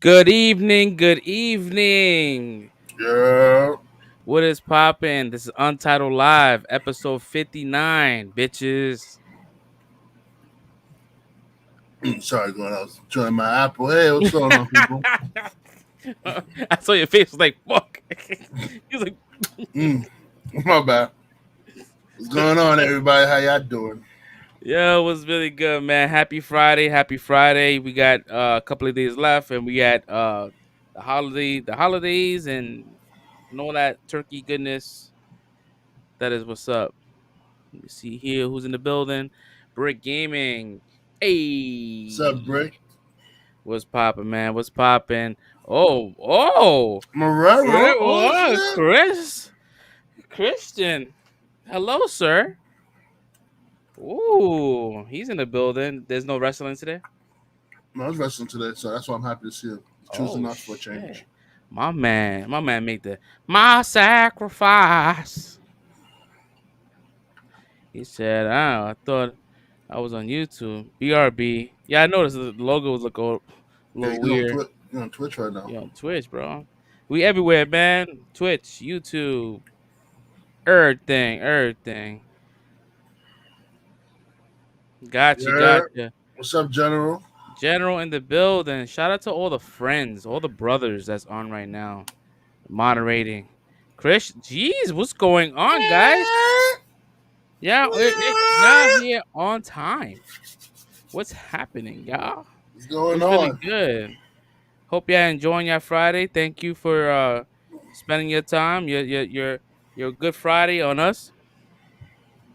Good evening, good evening. Yeah. What is poppin'? This is Untitled Live, episode 59, bitches. Sorry, going. I was enjoying my apple. Hey, what's going on, people? I saw your face was like, fuck. He was like, Mm, my bad. What's going on, everybody? How y'all doing? yo, it was really good, man. Happy Friday, happy Friday. We got a couple of days left and we got the holidays and all that turkey goodness. That is what's up. Let me see here who's in the building. Brick Gaming. What's up, Hey. Brick? What's poppin', man? What's poppin'? Oh, Marrero? Oh, oh, shit. Christian. Hello, sir. Ooh, he's in the building. There's no wrestling today. No, I was wrestling today, so that's why I'm happy to see him. He's choosing Oh us for a shit, change. my man made my sacrifice. He said, "Oh, I thought I was on YouTube. BRB. Yeah, I noticed the logo was a Yeah, little weird. he's on Twitch right now. You on Twitch, bro? We everywhere, man. Twitch, YouTube, everything. Gotcha, Yeah. gotcha. What's up, General? General in the building. Shout out to all the friends, all the brothers that's on right now, moderating. Chris, jeez, what's going on, guys? Yeah, y'all here on time. What's happening, y'all? What's going What's really on? good? Hope y'all enjoying your Friday. Thank you for spending your time, your Good Friday on us.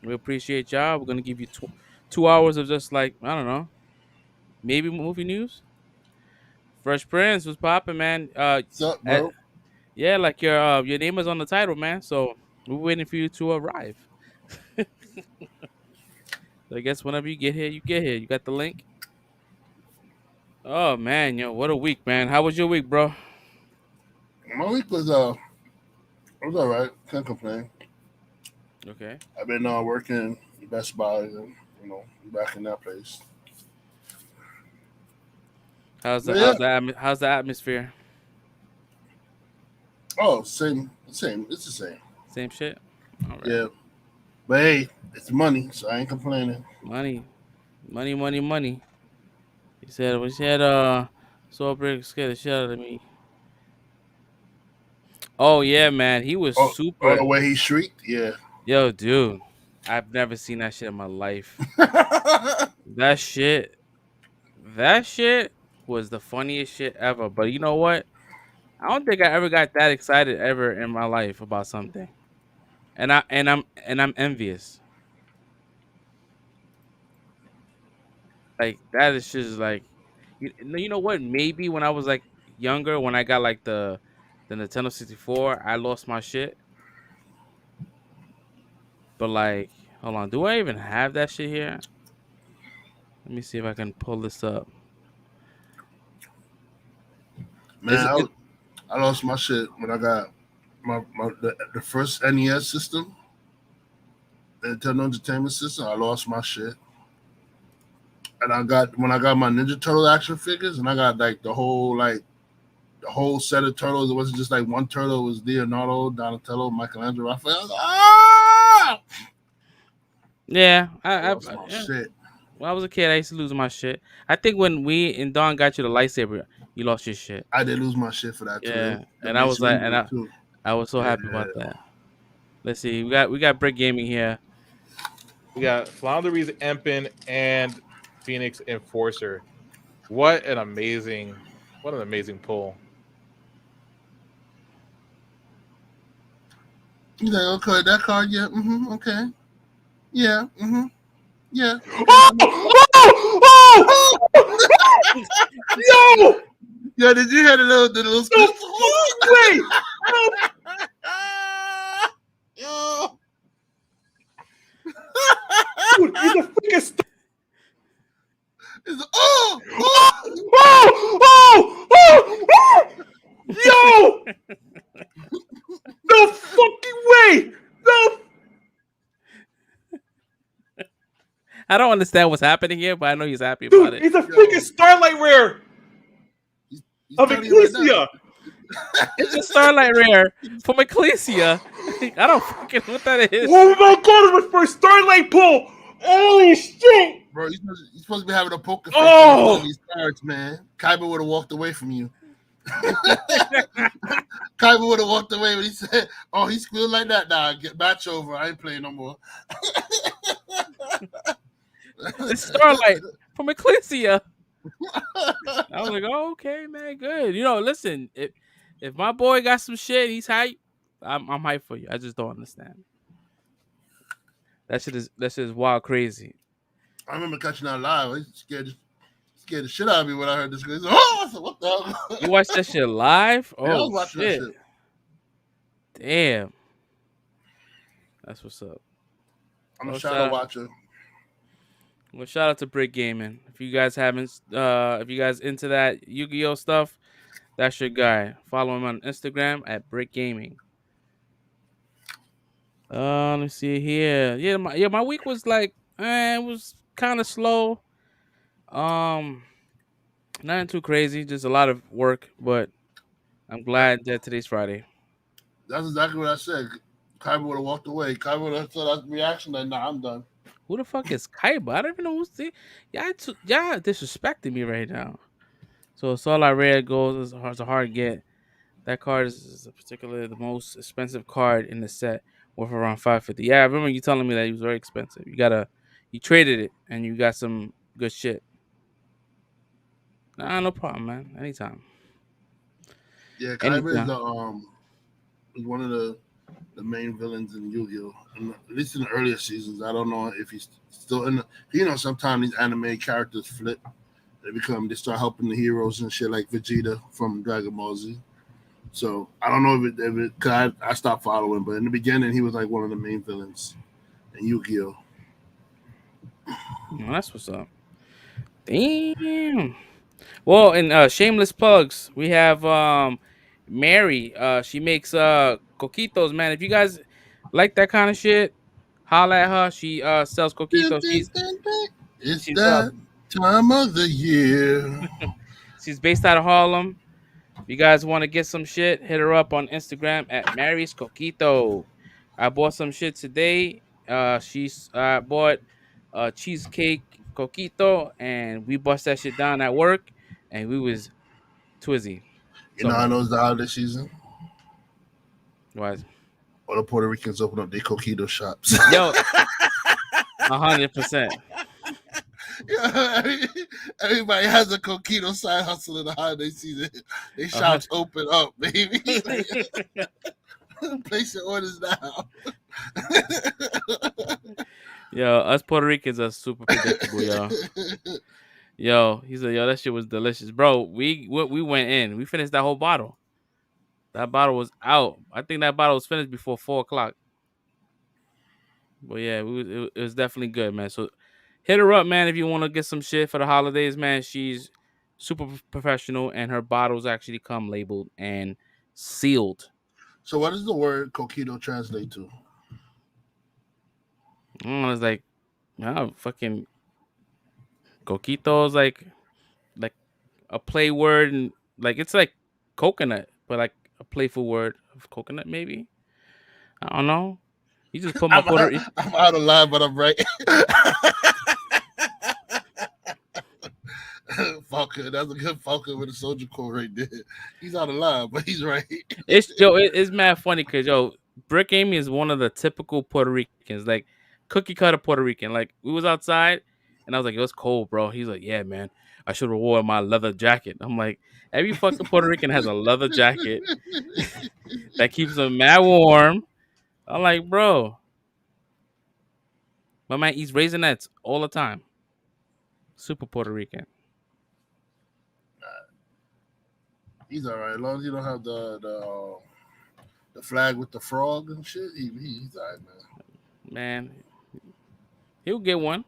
We appreciate y'all. We're gonna give you 2 hours of just like I don't know, maybe movie news. Fresh Prince was popping, man. What's up, At, bro? yeah, like your name is on the title, man. So we're waiting for you to arrive. So I guess whenever you get here, you get here. You got the link. Oh man, what a week, man. How was your week, bro? My week it was all right. Can't complain. Okay. I've been working in Best Buy and back in that place. But yeah. How's the atmosphere? Oh, same. It's the same. Same shit. All right. Yeah. But hey, it's money, so I ain't complaining. Money, money. We said Soul Brick scared the shit out of me. Oh yeah, man. He was Oh, super. the way he shrieked, yeah. Yo, dude. I've never seen that shit in my life. That shit that shit was the funniest shit ever. But you know what? I don't think I ever got that excited ever in my life about something. And I'm envious. Like that is just like you know what? Maybe when I was like younger, when I got like the Nintendo 64, I lost my shit. But like, hold on, do I even have that shit here? Let me see if I can pull this up. Man, Is it? I lost my shit when I got the first NES system, the Nintendo Entertainment System. I lost my shit, and I got my Ninja Turtle action figures, and I got like the whole set of turtles. It wasn't just like one turtle. It was Leonardo, Donatello, Michelangelo, Raphael. I was like, ah! Yeah, I lost my yeah. shit. When I was a kid, I used to lose my shit. I think when we and Don got you the lightsaber, you lost your shit. I did lose my shit for that too. Yeah, The and I Mace was like, Windu too. I was so happy about Yeah. that. Let's see, we got Brick Gaming here. We got Flounderies Empin and Phoenix Enforcer. What an amazing pull. He's like, okay, that card, yeah, okay, yeah, yeah, okay. Oh! Oh! Oh! Yo! Yeah, did you hear the little No squeak? fucking way! No, Yo. dude, he's a freaking star. It's, Oh! Oh! Oh! Oh! Yo! No fucking way! No, I don't understand what's happening here, but I know he's happy about dude, it. he's a yo, freaking Starlight Rare. he's He's of telling you right now. Ecclesia. It's a Starlight Rare from Ecclesia. I don't fucking know what that is. Oh my god, it was for Starlight pull. Holy shit. Bro, you're supposed to be having a poker face when you're pulling Oh, these cards, man. Kaiba would have walked away from you. Kaiba would have walked away when he said, "Oh, he squealed like that. Nah, get match over. I ain't playing no more." It's Starlight from Ecclesia. I was like, oh, okay, man, good. Listen, if my boy got some shit, he's hype. I'm hype for you. I just don't understand. That shit is wild crazy. I remember catching that live. He scared the shit out of me when I heard this. He said, "Oh," I said, "What the hell?" You watched that shit live? Yeah, I Oh was watching that shit. shit. Damn. That's what's up. I'm a Well, shadow watcher. shout out to Brick Gaming. If you guys haven't, if you guys into that Yu-Gi-Oh stuff, that's your guy. Follow him on Instagram at Brick Gaming. Let's see here. Yeah, my week was like, it was kind of slow. Um, Nothing too crazy, just a lot of work. But I'm That, glad that today's Friday. that's exactly what I said. Kaiba would have walked away. Kaiba would have said that reaction. Like, nah, I'm done. Who the fuck is Kaiba? I don't even know who's the. Y'all disrespecting me right now. So it's all I read goes as a hard get. That card is particularly the most expensive card in the set, worth around 550. Yeah, I remember you telling me that it was very expensive. You traded it and you got some good shit. Nah, no problem, man. Yeah, Kaiba Anytime. is one of the main villains in Yu-Gi-Oh. And at least in the earlier seasons, I don't know if he's still in. Sometimes these anime characters flip. They start helping the heroes and shit like Vegeta from Dragon Ball Z. So I don't know cause I stopped following, but in the beginning he was like one of the main villains in Yu-Gi-Oh. That's what's up. Damn. Well, in shameless plugs, we have Mary. She makes coquitos, man. If you guys like that kind of shit, holla at her. She sells coquitos. It's She's uh that time of the year. she's based out of Harlem. If you guys want to get some shit, hit her up on Instagram at Mary's Coquito. I bought some shit today. She's bought cheesecake coquito, and we bust that shit down at work, and we was twizzy. You know, So I know it's the holiday season. was All the Puerto Ricans open up their coquito shops. yo 100%. Yeah, everybody has a coquito side hustle in the holiday season. They Uh-huh. shops open up, baby. Place your orders now. Yo, us Puerto Ricans are super predictable, yo. Yo, he said, yo, that shit was delicious, bro. We went in, we finished that whole bottle. That bottle was out. I think that bottle was finished before 4 o'clock. But yeah, it was definitely good, man. So hit her up, man, if you want to get some shit for the holidays, man. She's super professional, and her bottles actually come labeled and sealed. So, what does the word coquito translate to? It's like, fucking coquito is like a play word, and like it's like coconut, but like a playful word of coconut, maybe. I don't know. You just put my I'm, Puerto. I'm out of line, but I'm right. Falcon, that's a good Falcon with a soldier core right there. He's out of line, but he's right. It's mad funny because Brick Amy is one of the typical Puerto Ricans, like cookie cutter Puerto Rican. Like we was outside, and I was like, "It was cold, bro." He's like, "Yeah, man, I should have worn my leather jacket." I'm like, every fucking Puerto Rican has a leather jacket that keeps them mad warm. I'm like, bro, my man eats raisinets all the time. Super Puerto Rican. He's all right. As long as you don't have the flag with the frog and shit, he's all right, man. Man, he'll get one.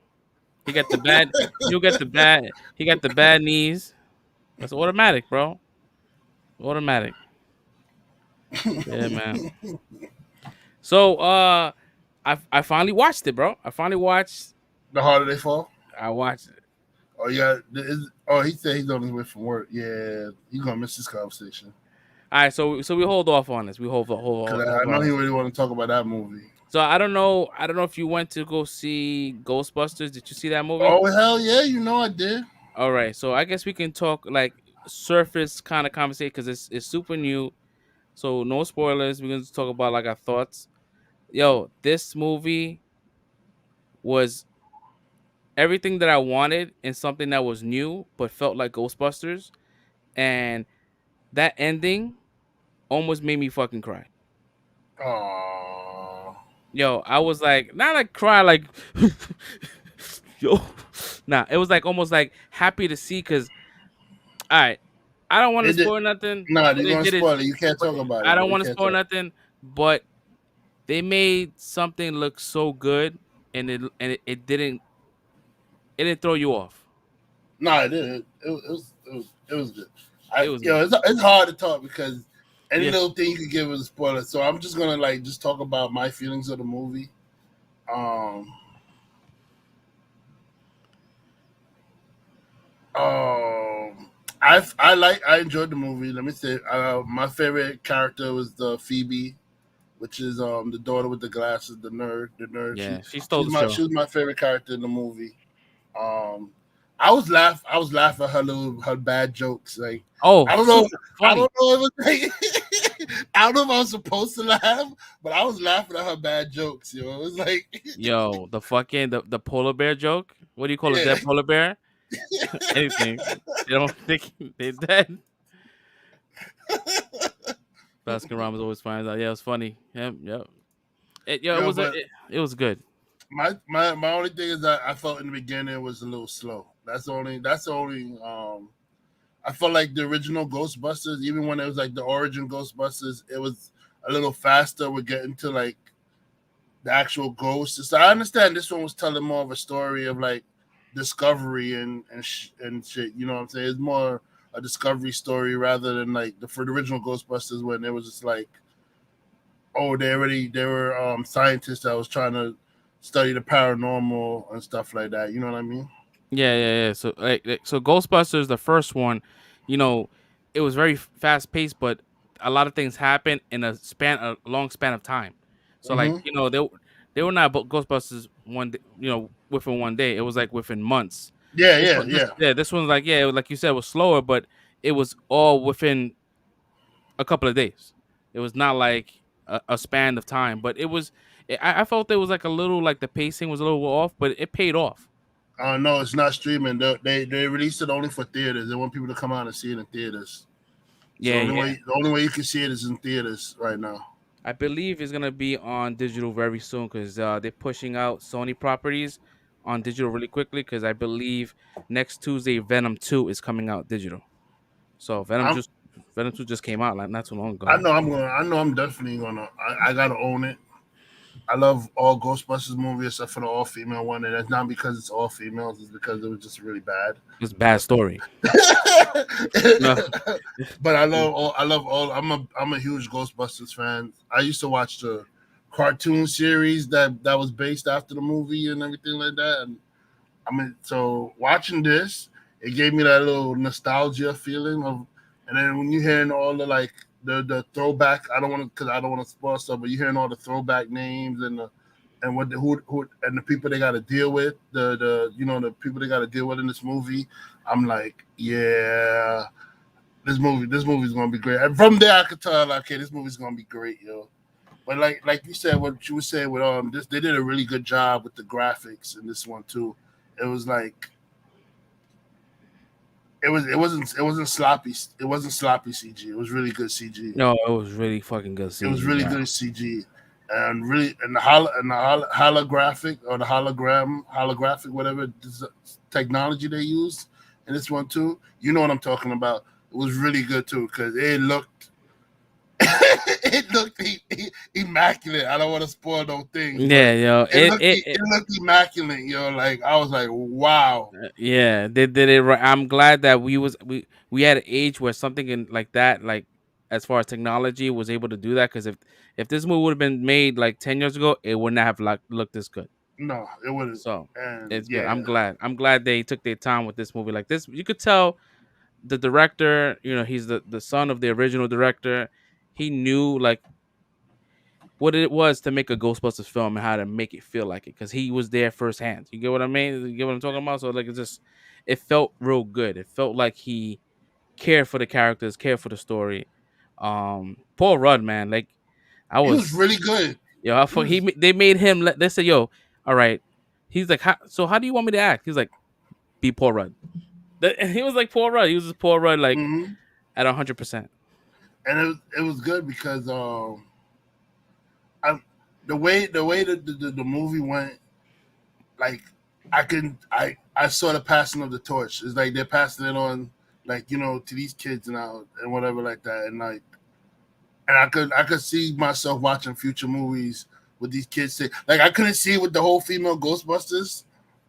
He got the bad. He'll get the bad. He got the bad knees. That's automatic, bro. Automatic. Yeah, man. So I finally watched it, bro. I finally watched. The harder they fall. I watched it. Oh yeah, Oh, he said he's on his way from work. Yeah, he's gonna miss this conversation All right, so we hold off on this. We because I hold know on. he really want to talk about that movie. So I don't know. I don't know if you went to go see Ghostbusters. Did you see that movie? Oh hell yeah, you know I did. All right. So I guess we can talk like surface kind of conversation because it's super new. So no spoilers. We're gonna just talk about like our thoughts. Yo, this movie was everything that I wanted and something that was new but felt like Ghostbusters. And that ending almost made me fucking cry. Oh, Yo, I was like, not like cry, like, yo, nah. It was like almost like happy to see because, all right, I don't want to it did. spoil nothing, Nah, but you're it gonna did it. spoil it. You can't But talk about I it, don't bro. You want to can't spoil talk. nothing, but they made something look so good, and it didn't throw you off. Nah, it did. It was good. It was good. It's hard to talk because any Yeah. little thing you could give is a spoiler. So I'm just gonna like just talk about my feelings of the movie. Um, I enjoyed the movie. Let me say, my favorite character was the Phoebe, which is the daughter with the glasses, the nerd. Yeah, she stole the show. She was my favorite character in the movie. Um, I was laughing at her bad jokes. Like Oh, I don't know, super funny. if it was like, I don't know if I was supposed to laugh, but I was laughing at her bad jokes. You know, it was like, Yo, the fucking the polar bear joke. What do you call a yeah, dead polar bear? Anything. They don't think they're dead. Baskin Robbins always finds out. Yeah, it was funny. Yep, yep. It yo, was but it was good. my only thing is that I felt in the beginning was a little slow. That's the only I felt like the original Ghostbusters, even when it was like the origin Ghostbusters, it was a little faster with getting to like the actual ghosts. So I understand this one was telling more of a story of like discovery and shit. You know what I'm saying? It's more a discovery story rather than like for the original Ghostbusters when it was just like, oh, they were scientists that was trying to study the paranormal and stuff like that. You know what I mean? Yeah, yeah, yeah. So so Ghostbusters, the first one, you know, it was very fast paced, but a lot of things happened in a long span of time. So like, Mm-hmm. they were not Ghostbusters one day, within one day. It was like within months. Yeah, yeah, yeah. This one's like, yeah, like you said, it was slower, but it was all within a couple of days. It was not like a span of time, but I felt it was like a little like the pacing was a little off, but it paid off. No, it's not streaming. They released it only for theaters. They want people to come out and see it in theaters. So Yeah, yeah. the only way you can see it is in theaters right now. I believe it's gonna be on digital very soon because they're pushing out Sony properties on digital really quickly. Because I believe next Tuesday Venom 2 is coming out digital. So I'm Venom 2 just came out like not too long I ago. know I'm definitely gonna I gotta own it. I love all Ghostbusters movies except for the all female one, and that's not because it's all females, it's because it was just really bad. It's a bad story. No, But I love all I'm a huge Ghostbusters fan. I used to watch the cartoon series that was based after the movie and everything like that. And I mean, so watching this, it gave me that little nostalgia feeling of, and then when you hearing all the like the throwback, I don't want to because I don't want to spoil stuff, but you hearing all the throwback names and the and what the who and the people they got to deal with, the the people they got to deal with in this movie. I'm like, yeah, this movie's gonna be great. And from there, I could tell, like, okay, this movie's gonna be great, yo. But like you said, what you were saying with this, they did a really good job with the graphics in this one too. It was like it wasn't sloppy. It wasn't sloppy CG. It was really good CG. no, it was really fucking good It was CG. really Yeah, good CG, and really holographic or the holographic whatever technology they used in this one too. You know what I'm talking about. It was really good too because it looked it looked immaculate. I don't want to spoil no things, but yeah, yo, it looked immaculate, yo. Like I was like, wow. yeah, they did it right. I'm glad that we had an age where something like that, like as far as technology, was able to do that. Because if this movie would have been made like 10 years ago, it would not have like looked this good. No, it wouldn't. So And it's good. yeah, I'm glad they took their time with this movie. Like this, you could tell the director. He's the son of the original director. He knew like what it was to make a Ghostbusters film and how to make it feel like it because he was there firsthand. You get what I mean? You get what I'm talking about? So like it felt real good. It felt like he cared for the characters, cared for the story. Paul Rudd, man, like I he was was, really good. He was. they made him. They said, "Yo, all right." He's like, how do you want me to act? He's like, "Be Paul Rudd." And he was like Paul Rudd. He was just Paul Rudd, like Mhm. at 100%. And it was good because I, the way the movie went, like I saw the passing of the torch. It's like they're passing it on, like to these kids now and whatever like that, and like and I could see myself watching future movies with these kids. Like I couldn't see it with the whole female Ghostbusters.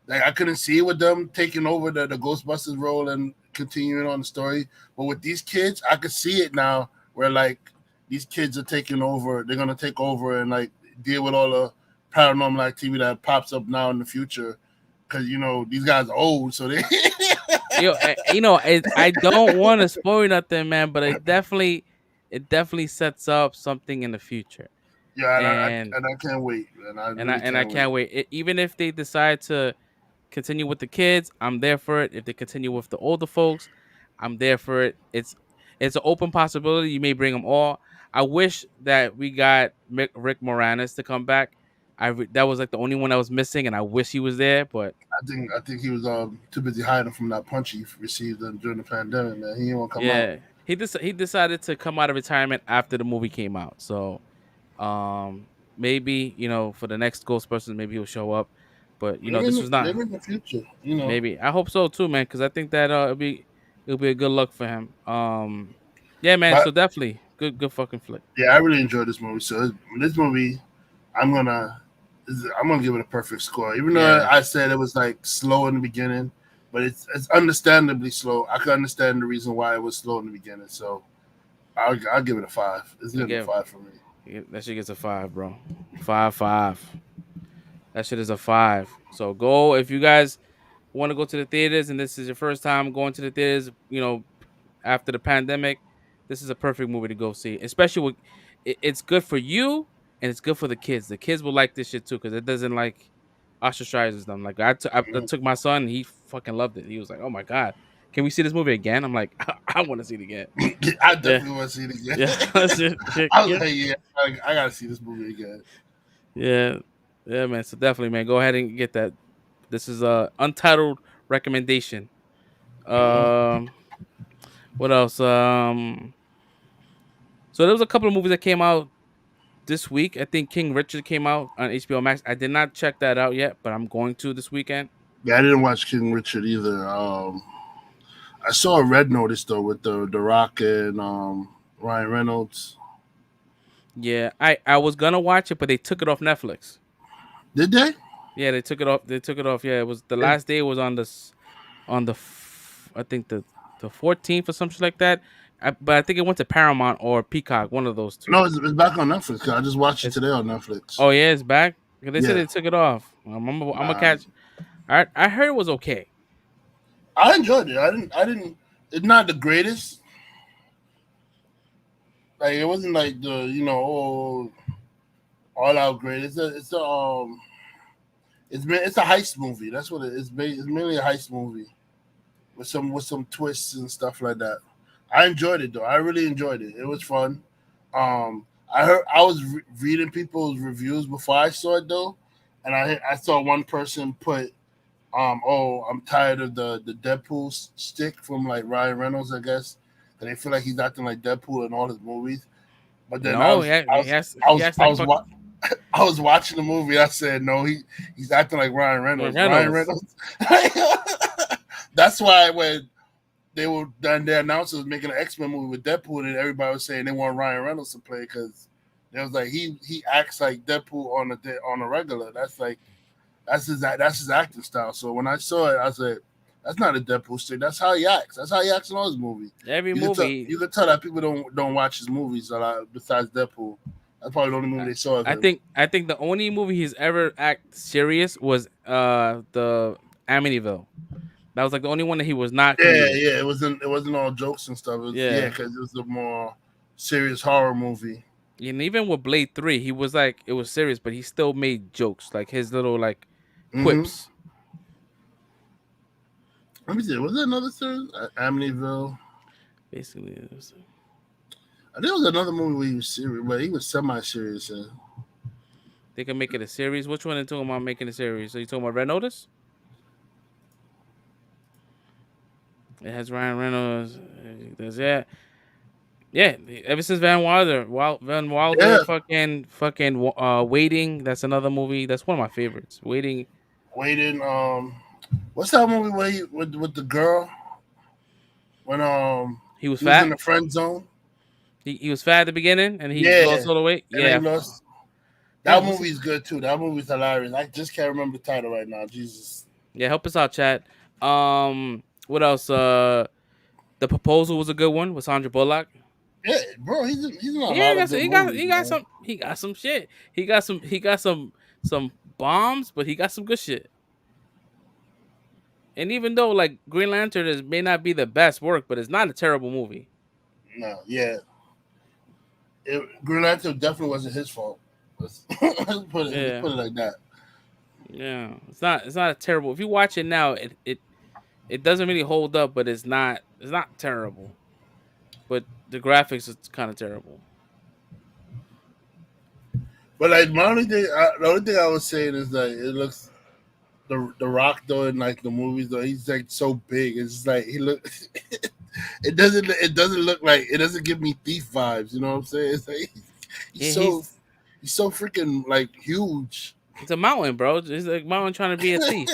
Like I couldn't see it with them taking over the Ghostbusters role and continuing on the story. But with these kids, I could see it now where like these kids are taking over. They're gonna take over and like deal with all the paranormal activity that pops up now in the future. Because these guys are old, so they I don't want to spoil nothing, man, but it definitely sets up something in the future, yeah, and I and and I can't wait, and I and I really and I can't wait. can't wait. Even if they decide to continue with the kids, I'm there for it. If they continue with the older folks, I'm there for it. It's an open possibility. You may bring them all. I wish that we got Rick Moranis to come back. That was like the only one that was missing, and I wish he was there. But I think he was too busy hiding from that punch he received during the pandemic. Man, he didn't want to come out. yeah, he decided to come out of retirement after the movie came out. So maybe for the next Ghostbusters, maybe he'll show up. But this was not. Maybe in the future, Maybe I hope so too, man. Because I think that it'll be a good luck for him. Yeah, man. But So definitely good fucking flick. yeah, I really enjoyed this movie. So this movie, I'm gonna I'm gonna give it a perfect score. Even though Yeah, I said it was like slow in the beginning, but it's understandably slow. I can understand the reason why it was slow in the beginning. So I'll give it a 5. It's getting a again, 5 for me. that shit gets a 5, bro. 5 5. That shit is a 5. So go if you guys want to go to the theaters and this is your first time going to the theaters. After the pandemic, this is a perfect movie to go see. Especially it's good for you and it's good for the kids. The kids will like this shit too because it doesn't like ostracizes them. Like I took my son, and he fucking loved it. He was like, "Oh my god, can we see this movie again?" I'm like, "I want to see it again." I Yeah, definitely want to see it yeah, again. I was yeah, like, yeah, I gotta see this movie again. yeah, yeah, man. So definitely, man, go ahead and get that. This is a untitled recommendation. Mhm. Um, what else? So there was a couple of movies that came out this week. I think King Richard came out on HBO Max. I did not check that out yet, but I'm going to this weekend. Yeah, I didn't watch King Richard either. I saw a Red Notice though with the Rock and Ryan Reynolds. Yeah, I was gonna watch it, but they took it off Netflix. Did they? Yeah, they took it off. They took it off. Yeah, it was the It, last day was I think the 14th or something like that. But I think it went to Paramount or Peacock, one of those two. no, it's back on Netflix. I just watched it It's today on Netflix. Oh yeah, it's back. 'Cause they said Yeah, they took it off. I'm gonna nah, catch. I heard it was okay. I enjoyed it. I didn't. It's not the greatest. Like it wasn't like the all out great. It's a heist movie. That's what it is. It's mainly a heist movie with some twists and stuff like that. I enjoyed it though. I really enjoyed it. It was fun. I was reading people's reviews before I saw it though, and I saw one person put oh, I'm tired of the Deadpool stick from like Ryan Reynolds, I guess. And they feel like he's acting like Deadpool in all his movies. But then No, yeah, I he was has I like was fucking I was watching the movie. I said, no, he's acting like Ryan Ryan Reynolds. Ryan Reynolds. Reynolds. That's why when they announced it was making an X-Men movie with Deadpool, and everybody was saying they want Ryan Reynolds to play because it was like he acts like Deadpool on a regular. That's his acting style. So when I saw it, I said, that's not a Deadpool stick. That's how he acts. That's how he acts in all his movies. Every You can tell movie. you can tell that people don't watch his movies a lot besides Deadpool. That's probably the only movie I they saw of I him. think I think the only movie he's ever act serious was the Amityville. That was like the only one that he was not Yeah, comedic. yeah. It wasn't all jokes and stuff. It was, yeah, Yeah. because it was a more serious horror movie. And even with Blade 3, he was like it was serious, but he still made jokes, like his little like Hmm. quips. Let me see. Was there another series? Amityville. Basically, it was, I think it was another movie where he was serious, but he was semi-serious. they can make it a series. Which one are you talking about making a series? So you talking about Red Notice? It has Ryan Reynolds. Does that? Yeah. Ever since Van Wilder, Yeah, fucking, Waiting. That's another movie. That's one of my favorites. Waiting. waiting. What's that movie where he with the girl when He was he was in fat. the friend zone? He was fat at the beginning, and he Yeah, lost all the weight. and then he Yeah. lost. Yeah. That movie's good too. That movie's hilarious. I just can't remember the title right now. Jesus. Yeah. Help us out, chat. What else? The Proposal was a good one with Sandra Bullock. Yeah, bro, he's in a Yeah, lot of good movies, man. he got some shit. He got some bombs, but he got some good shit. And even though like Green Lantern may not be the best work, but it's not a terrible movie. No, yeah, Green Lantern definitely wasn't his fault. Let's Yeah, put it like that. yeah. It's not a terrible. If you watch it now, it doesn't really hold up, but it's not terrible. But the graphics is kind of terrible. But like the only thing I was saying is that it looks the Rock though in like the movies though he's like so big. It's just like he look. It doesn't look like it doesn't give me thief vibes. You know what I'm saying? It's like he's Yeah, so he's so freaking like huge. he's a mountain, bro. It's like mountain trying to be a thief.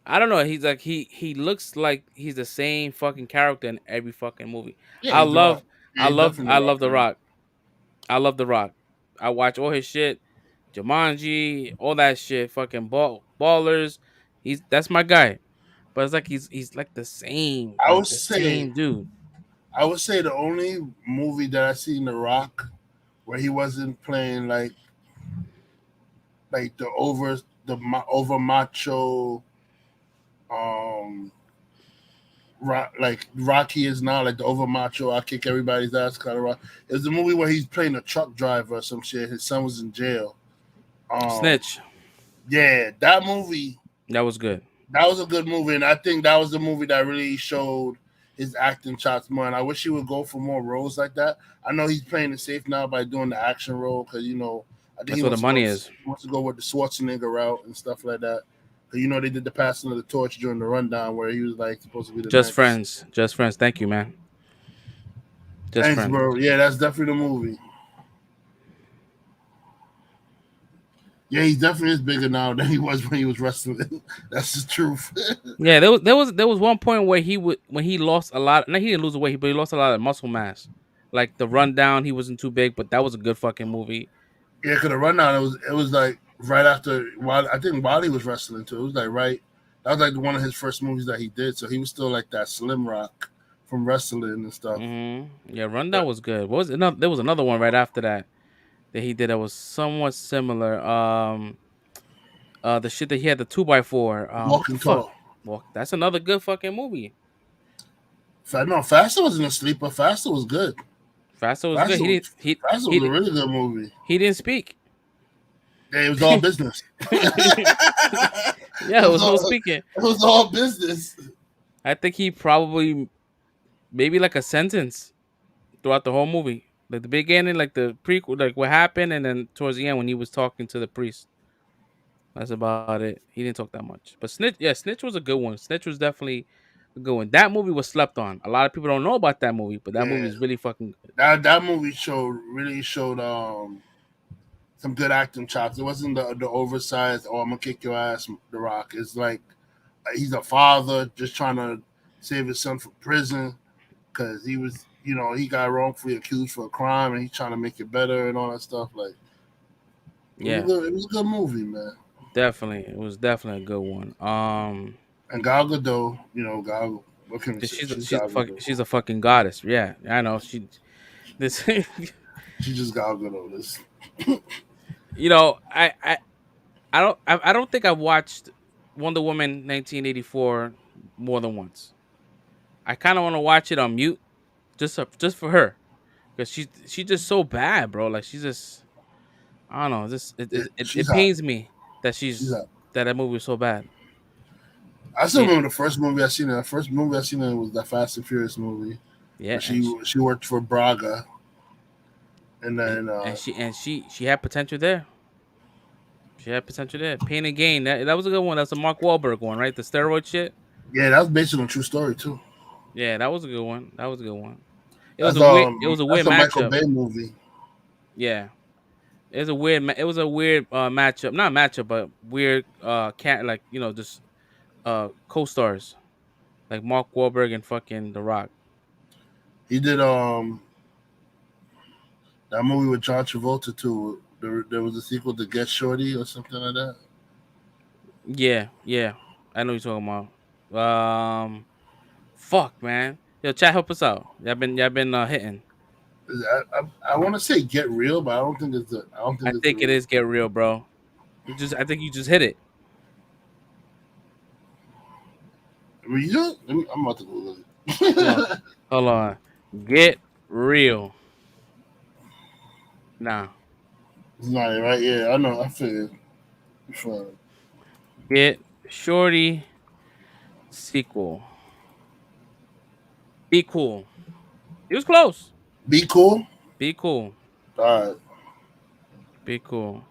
I don't know. He's like he looks like he's the same fucking character in every fucking movie. Yeah, I he's the Rock. love Yeah, he's definitely I the Rock, love The man. Rock. I love The Rock. I watch all his shit, Jumanji, all that shit, fucking ballers. He's that's my guy. But it's like he's I would like the say same dude. I would say the only movie that I seen The Rock where he wasn't playing like over macho um like Rocky is now, like the over macho, I kick everybody's ass kind of rock. It was the movie where he's playing a truck driver or some shit. His son was in jail. Um, Snitch. yeah, that movie, That was good. that was a good movie, and I think that was the movie that really showed his acting chops more. And I wish he would go for more roles like that. I know he's playing it safe now by doing the action role because I think That's where the money is. he wants to go with the Schwarzenegger route and stuff like that. 'Cause they did the passing of the torch during the rundown where he was like supposed to be the Just next. friends. Just friends. Thank you, man. Just Thanks, friends. bro. Yeah, that's definitely the movie. Yeah, he definitely is bigger now than he was when he was wrestling. That's the truth. Yeah, there was one point where he would when he lost a lot. No, he didn't lose weight, but he lost a lot of muscle mass. Like the rundown, he wasn't too big, but that was a good fucking movie. Yeah, because the rundown it was like right after while I think while he was wrestling too. It was like right. That was like one of his first movies that he did. So he was still like that Slim Rock from wrestling and stuff. Yeah, rundown But was good. What was another? There was another one right after that he did that was somewhat similar. The shit that he had the 2x4. What the Walking fuck? Tall. Well, that's another good fucking movie. No, Faster wasn't a sleeper. Faster was good. Faster was good. Faster was Faster was a He really good movie. he didn't speak. Yeah, it was all business. Yeah, it it was was no all speaking. it was all business. I think he probably maybe like a sentence throughout the whole movie. Like the beginning, like the prequel, like what happened, and then towards the end when he was talking to the priest. That's about it. He didn't talk that much. But Snitch was a good one. Snitch was definitely a good one. That movie was slept on. A lot of people don't know about that movie, but that movie Yeah, is really fucking good. that movie showed some good acting chops. It wasn't the oversized, oh, I'm gonna kick your ass, The Rock. It's like he's a father just trying to save his son from prison because he got wrongfully accused for a crime and he's trying to make it better and all that stuff. Like Yeah, it was a good movie, man. definitely. It was definitely a good one. And Gal Gadot, Gal, what can we say? She's Gal Gadot. She's a fucking goddess. Yeah, I know. She this She just got good on this. You know, I don't think I've watched Wonder Woman 1984 more than once. I kind of want to watch it on mute just for her because she's just so bad, bro. Like she's just I don't know. This Yeah, it she's hot. pains me that She's hot. that movie was so bad. I still Yeah, remember the first movie I seen her. The first movie I seen her was the Fast and Furious movie yeah, where she worked for Braga, and and, then she had potential there. She had potential there. Pain and Gain. That was a good one. That's a Mark Wahlberg one, right? The steroid shit. yeah, that was based on a true story too. Yeah, that was a good one. That was a good one. It was a That's weird a Michael matchup. Bay movie. Yeah, it was a weird matchup. Not matchup, but weird cat like just co-stars like Mark Wahlberg and fucking The Rock. He did that movie with John Travolta too. There was a sequel to Get Shorty or something like that. Yeah, yeah. I know what you're talking about. Fuck, man. Yo, chat, help us out. Y'all been hitting. I want to say Get Real, but I don't I think it's the think it real. is Get Real, bro. I think you just hit it. I'm about to Google Hold on, it. hold on. Get Real. Nah, It's not it, right? Yeah, I know. I figured. Sure. Get Shorty sequel. Be cool. It was close. Be cool. Be cool. All right. Be cool.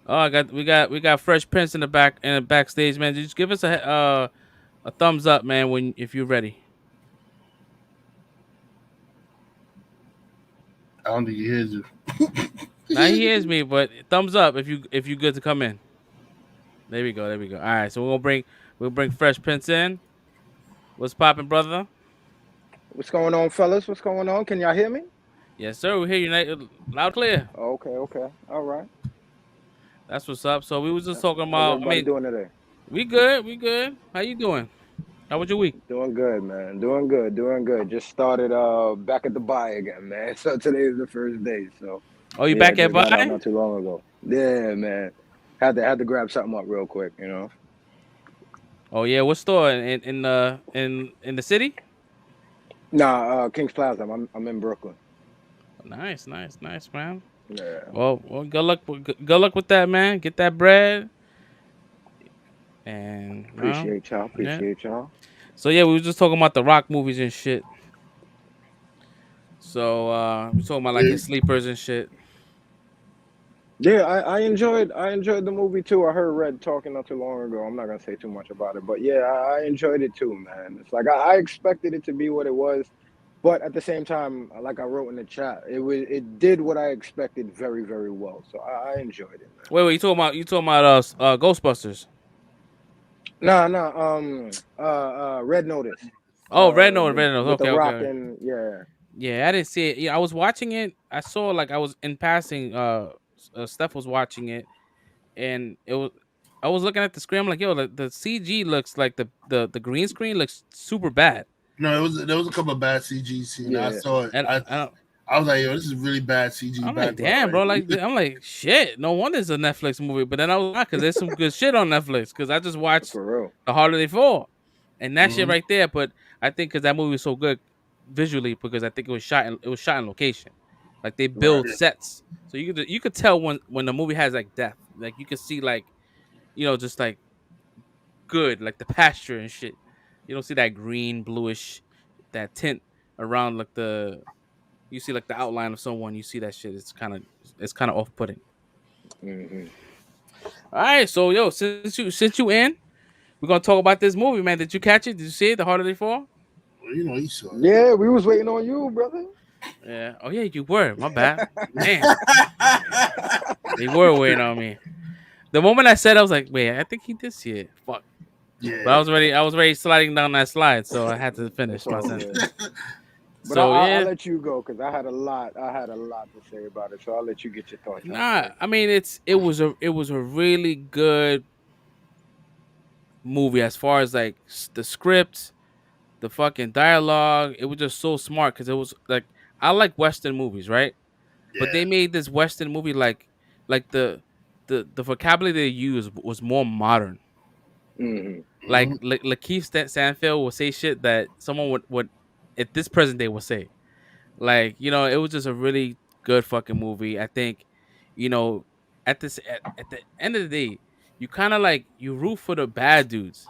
Oh, we got Fresh Prince in the backstage, man. Just give us a thumbs up, man, when if you're ready. I don't think he hears you. Now he hears me, but thumbs up if you good to come in. There we go. There we go. All right, so we'll bring Fresh Prince in. What's popping, brother? What's going on, fellas? What's going on? Can y'all hear me? Yes, sir. We hear you loud clear. Okay, okay. All right. That's what's up. So we was just talking How's about. I everybody mean, doing today? we good. We good. How you doing? How was your week? Doing good, man. Doing good. Doing good. Just started back at the buy again, man. So today is the first day. So Oh, you yeah, back at just got out Bye? not too long ago. Yeah, man. Had to grab something up real quick, you know. Oh yeah. What store in the city? Nah, Kings Plaza. I'm in Brooklyn. Nice, nice, nice, man. Yeah. Well, good luck. Good luck with that, man. Get that bread, and Appreciate y'all. yeah. Appreciate y'all. So yeah, we was just talking about the Rock movies and shit. So we talking about like Yeah. his sleepers and shit. Yeah, I enjoyed the movie too. I heard Red talking not too long ago. I'm not gonna say too much about it, but yeah, I enjoyed it too, man. It's like I expected it to be what it was, but at the same time, like I wrote in the chat, it did what I expected very, very well. So I enjoyed it, man. Wait, you talking about Ghostbusters? Nah, nah, Red Notice, Oh, Red Notice. with the Okay, okay, Rock okay. and yeah, Yeah, I didn't see it. Yeah, I was watching it. I saw like I was in passing. Steph was watching it, and it was. I was looking at the screen. I'm like, yo, the CG looks like the green screen looks super bad. No, there was a couple of bad CG scenes. I yeah, saw it. And I don't, I was like, yo, this is really bad CG I'm like, background damn, right bro. here. I'm like, shit. No wonder it's a Netflix movie. But then I was not because there's some good shit on Netflix. Because I just watched for real. The Harder They Fall, and that shit Hmm. right there. But I think because that movie was so good visually, because I think it was shot in location, like they Right. build sets, so you could tell when the movie has like depth, like you could see like just like good like the pasture and shit. You don't see that green bluish that tint around like the you see like the outline of someone. You see that shit. It's kind of off putting. Hmm. All right, so yo, since you in, we're gonna talk about this movie, man. Did you catch it? Did you see it? The Harder They Fall? Well, you know, he saw it. Yeah, we was waiting on you, brother. Yeah. Oh yeah, you were. My bad. Damn, they were waiting on me. The moment I said, I was like, wait, I think he did see it. Fuck. But Yeah. I was already sliding down that slide, so I had to It's finish my all good. sentence. But So I'll yeah, let you go because I had a lot to say about it. So I'll let you get your thoughts out nah. first. I mean, it was a really good movie as far as like the script, the fucking dialogue. It was just so smart because it was like I like Western movies, right? but Yeah. they made this Western movie like the vocabulary they used was more modern. Hmm. Like Hmm. Lakeith Stanfield will say shit that someone would at this present day will say. Like, it was just a really good fucking movie. I think, you know, at the end of the day, you kind of like you root for the bad dudes,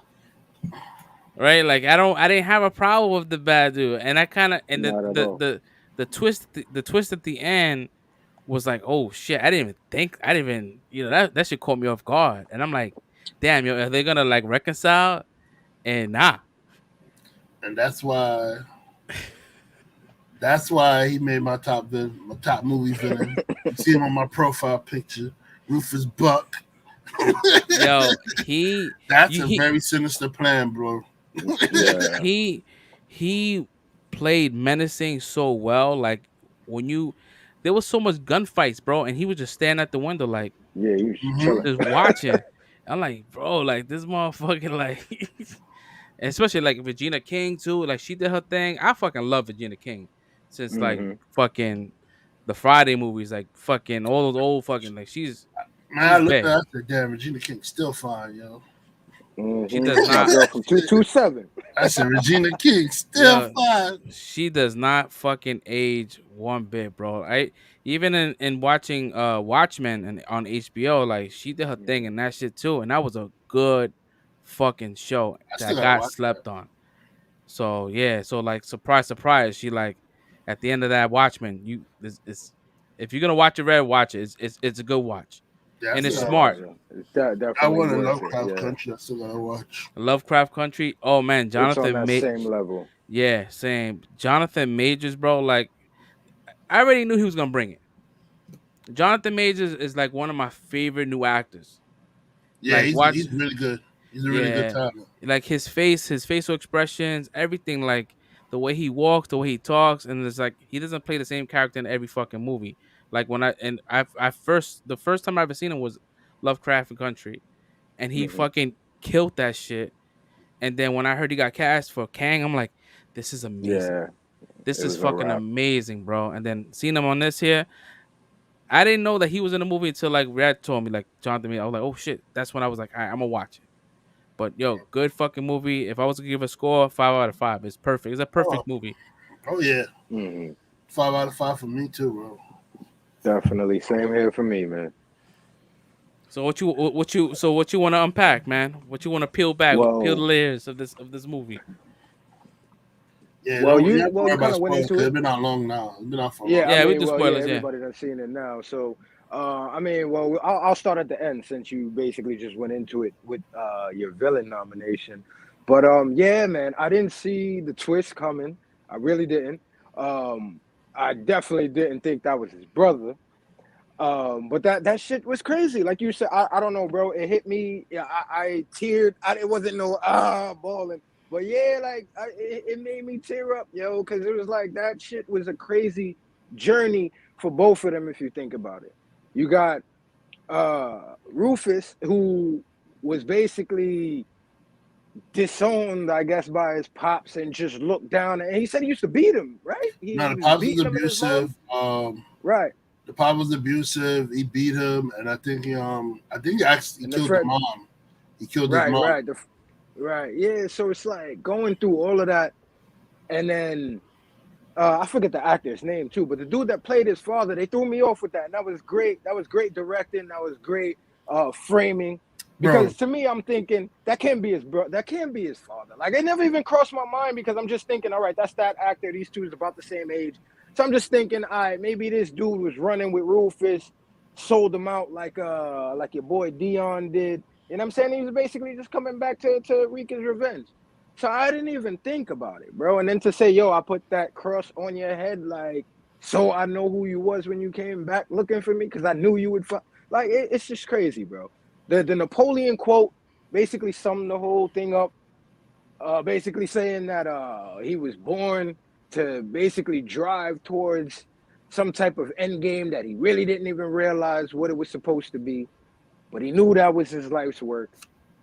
right? Like I didn't have a problem with the bad dude, and I kind of and Not at all. the twist at the end was like, oh shit, I didn't even that shit caught me off guard, and I'm like, damn, are they gonna like reconcile? And nah, And that's why he made my top movie villain. You see him on my profile picture, Rufus Buck. yo, he That's you a he very sinister plan, bro. he Yeah. he he played menacing so well. Like when you there was so much gunfights, bro, and he would just stand at the window like Yeah, he was Hmm. chilling. just watching. I'm like, bro, like this motherfucking like and especially like Regina King too. Like she did her thing. I fucking love Regina King since like Hmm. fucking the Friday movies, like fucking all those old fucking like Man, I she's looked bad. at that. Damn, Regina King still fine, yo. She Hmm. does My not girl from 227. I said Regina King still yeah, fine. she does not fucking age one bit, bro. I even in watching Watchmen and on HBO, like she did her thing Hmm. and that shit too, and that was a good fucking show I still that gotta got watch that. slept on. So yeah, so like surprise, surprise, she like at the end of that Watchmen, you this is if you're gonna watch it, red, watch it. It's a good watch Yeah, I and still it's gotta Yeah, watch. smart. yeah. It's I definitely want a worth it. Lovecraft Yeah, Country. I still gotta watch. Lovecraft Country. Oh man, it's on Jonathan that made same level. yeah, same. Jonathan Majors, bro. Like I already knew he was gonna bring it. Jonathan Majors is like one of my favorite new actors. Yeah, Like watch, he's really good. He's a really good yeah, talent. like his facial expressions, everything, like the way he walks, the way he talks, and it's like he doesn't play the same character in every fucking movie. Like when I first the first time I ever seen him was Lovecraft Country, and he Hmm. fucking killed that shit. And then when I heard he got cast for Kang, I'm like, this is amazing. Yeah, This it is was a fucking wrap. amazing, bro. And then seeing him on this here, I didn't know that he was in the movie until like Red told me, like Jonathan. I was like, oh shit. That's when I was like, all right, I'm gonna watch it. But yo, good fucking movie. If I was to give a score, 5 out of 5. It's perfect. It's a Oh, perfect movie. oh yeah, Hmm. 5 out of 5 for me too, bro. Definitely. Same here for me, man. So what you want to unpack, man? What you want to peel back? Peel the Well, layers of this movie. Yeah, well, you you have to well worry you kind about of went spoilers into because it. it's been out long now. It's been out for a long Yeah, I Yeah, time. we mean, do well, yeah, spoilers. Yeah. everybody that's seen it now. So, I mean, well, I'll start at the end since you basically just went into it with your villain nomination. But yeah, man, I didn't see the twist coming. I really didn't. I definitely didn't think that was his brother. But that shit was crazy. Like you said, I don't know, bro. It hit me. Yeah, I teared. It wasn't no balling. But yeah, like it made me tear up, yo, because it was like that shit was a crazy journey for both of them if you think about it. You got Rufus, who was basically disowned, I guess, by his pops and just looked down, and he said he used to beat him, right? No, He the was pops was beating him in his room. abusive. Right. The pop was abusive. He beat him, and I think he actually And the killed the friend, mom. He killed his right, mom. right. Right. Yeah. So it's like going through all of that. And then I forget the actor's name too, but the dude that played his father, they threw me off with that. And that was great. That was great directing. That was great framing. Bro, Because to me, I'm thinking that can't be his bro. That can't be his father. Like it never even crossed my mind because I'm just thinking, all right, that's that actor. These two is about the same age. So I'm just thinking, all right, maybe this dude was running with Rufus, sold him out like your boy Dion did. You know what I'm saying? He was basically just coming back to wreak his revenge. So I didn't even think about it, bro. And then to say, yo, I put that cross on your head, like, so I know who you was when you came back looking for me because I knew you would. Like, it's just crazy, bro. The Napoleon quote basically summed the whole thing up. Basically saying that he was born to basically drive towards some type of end game that he really didn't even realize what it was supposed to be, but he knew that was his life's work.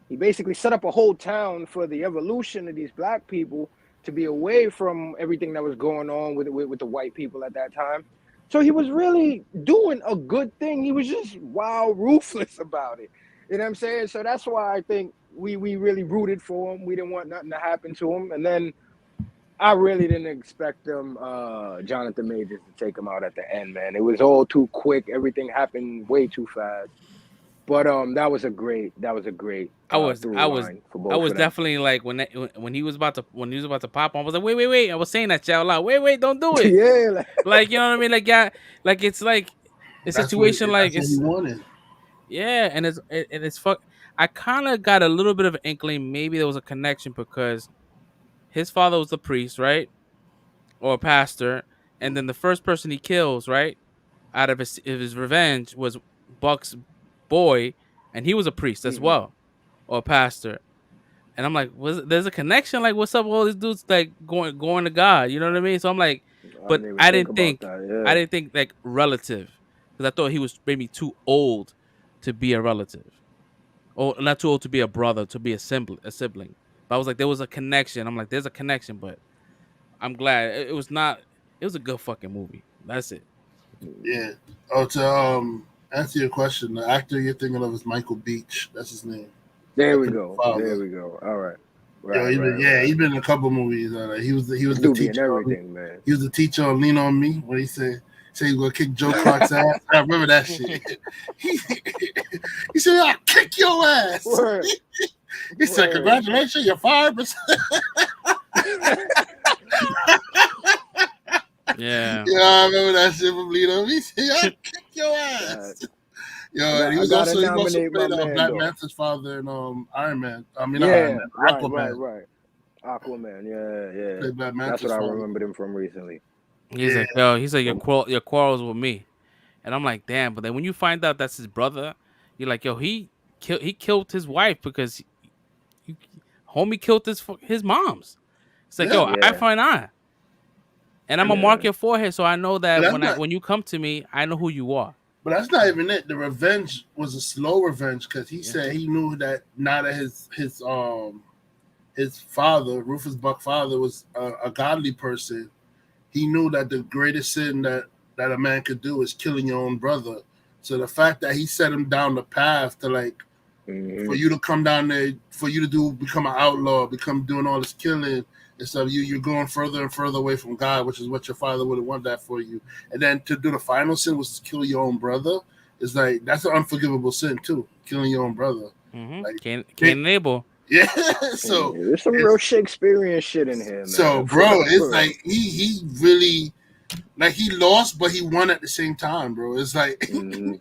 He basically set up a whole town for the evolution of these black people to be away from everything that was going on with the white people at that time. So he was really doing a good thing. He was just wild, ruthless about it. You know what I'm saying? So that's why I think we really rooted for him. We didn't want nothing to happen to him. And then I really didn't expect them, Jonathan Majors, to take him out at the end, man. It was all too quick. Everything happened way too fast. But that was a great I was through I was line for I both was of them. definitely like when he was about to pop on, I was like, wait. I was saying that shit out loud. Wait, don't do it. Yeah, like, Like, you know what I mean? Like, yeah, like it's like a situation like That's what he it's wanted. yeah, and it's fuck. I kind of got a little bit of an inkling. Maybe there was a connection because his father was a priest, right, or a pastor, and then the first person he kills, right, out of his revenge was Buck's boy, and he was a priest as mhm. well, or a pastor. And I'm like, there's a connection? Like, what's up with all these dudes like going to God? You know what I mean? So I'm like, I but didn't even think about I that. didn't think like relative because I thought he was maybe too old to be a relative, or not too old to be a brother, to be a sibling. But I was like, there was a connection. I'm like, there's a connection, but I'm glad it was not. It was a good fucking movie. That's it. Yeah. Yeah. Oh, to answer your question, the actor you're thinking of is Michael Beach. That's his name. There That we played the go. There father. we go. All right. Yo, Right, right, he's right. been in a couple movies. He was This the dude be in teacher. everything, man. He was the teacher on Lean on Me when he said he's gonna kick Joe Clark's ass. I remember that shit. he, he said, "I'll kick your ass." Word, He said, word. "Congratulations, you're fired." Yeah. Yeah, I remember that shit from Lean on Me. He said, "I'll kick your Uh, ass." Yo, and I gotta he also nominate my played man Black though. Mantha's father in Iron Man. I mean, not Iron Yeah, Man, right, right, Aquaman. right. Aquaman. Yeah, yeah. Played Black That's what Mantha's I father. remembered him from recently. He's Yeah, like, yo, he's like your quarrels with me, and I'm like, damn. But then when you find out that's his brother, you're like, yo, he killed his wife because he, homie killed his mom's. It's like, yeah, yo, I Yeah, find eye, and I'm and, gonna mark yeah. your forehead so I know but that that's not. when you come to me, I know who you are. But that's not even it. The revenge was a slow revenge because he Yeah. said he knew that now that his father, Rufus Buck father, was a godly person. He knew that the greatest sin that a man could do is killing your own brother. So the fact that he set him down the path to like for Hmm. you to come down there, for you to become an outlaw, become doing all this killing and stuff. You're going further and further away from God, which is what your father would have wanted that for you. And then to do the final sin was to kill your own brother. It's like that's an unforgivable sin too, killing your own brother. Like, Can't enable. yeah. Yeah, So there's some real it's Shakespearean shit in here, so, man. For bro. real, It's for real. like he really like he lost, but he won at the same time, bro. It's like Hmm.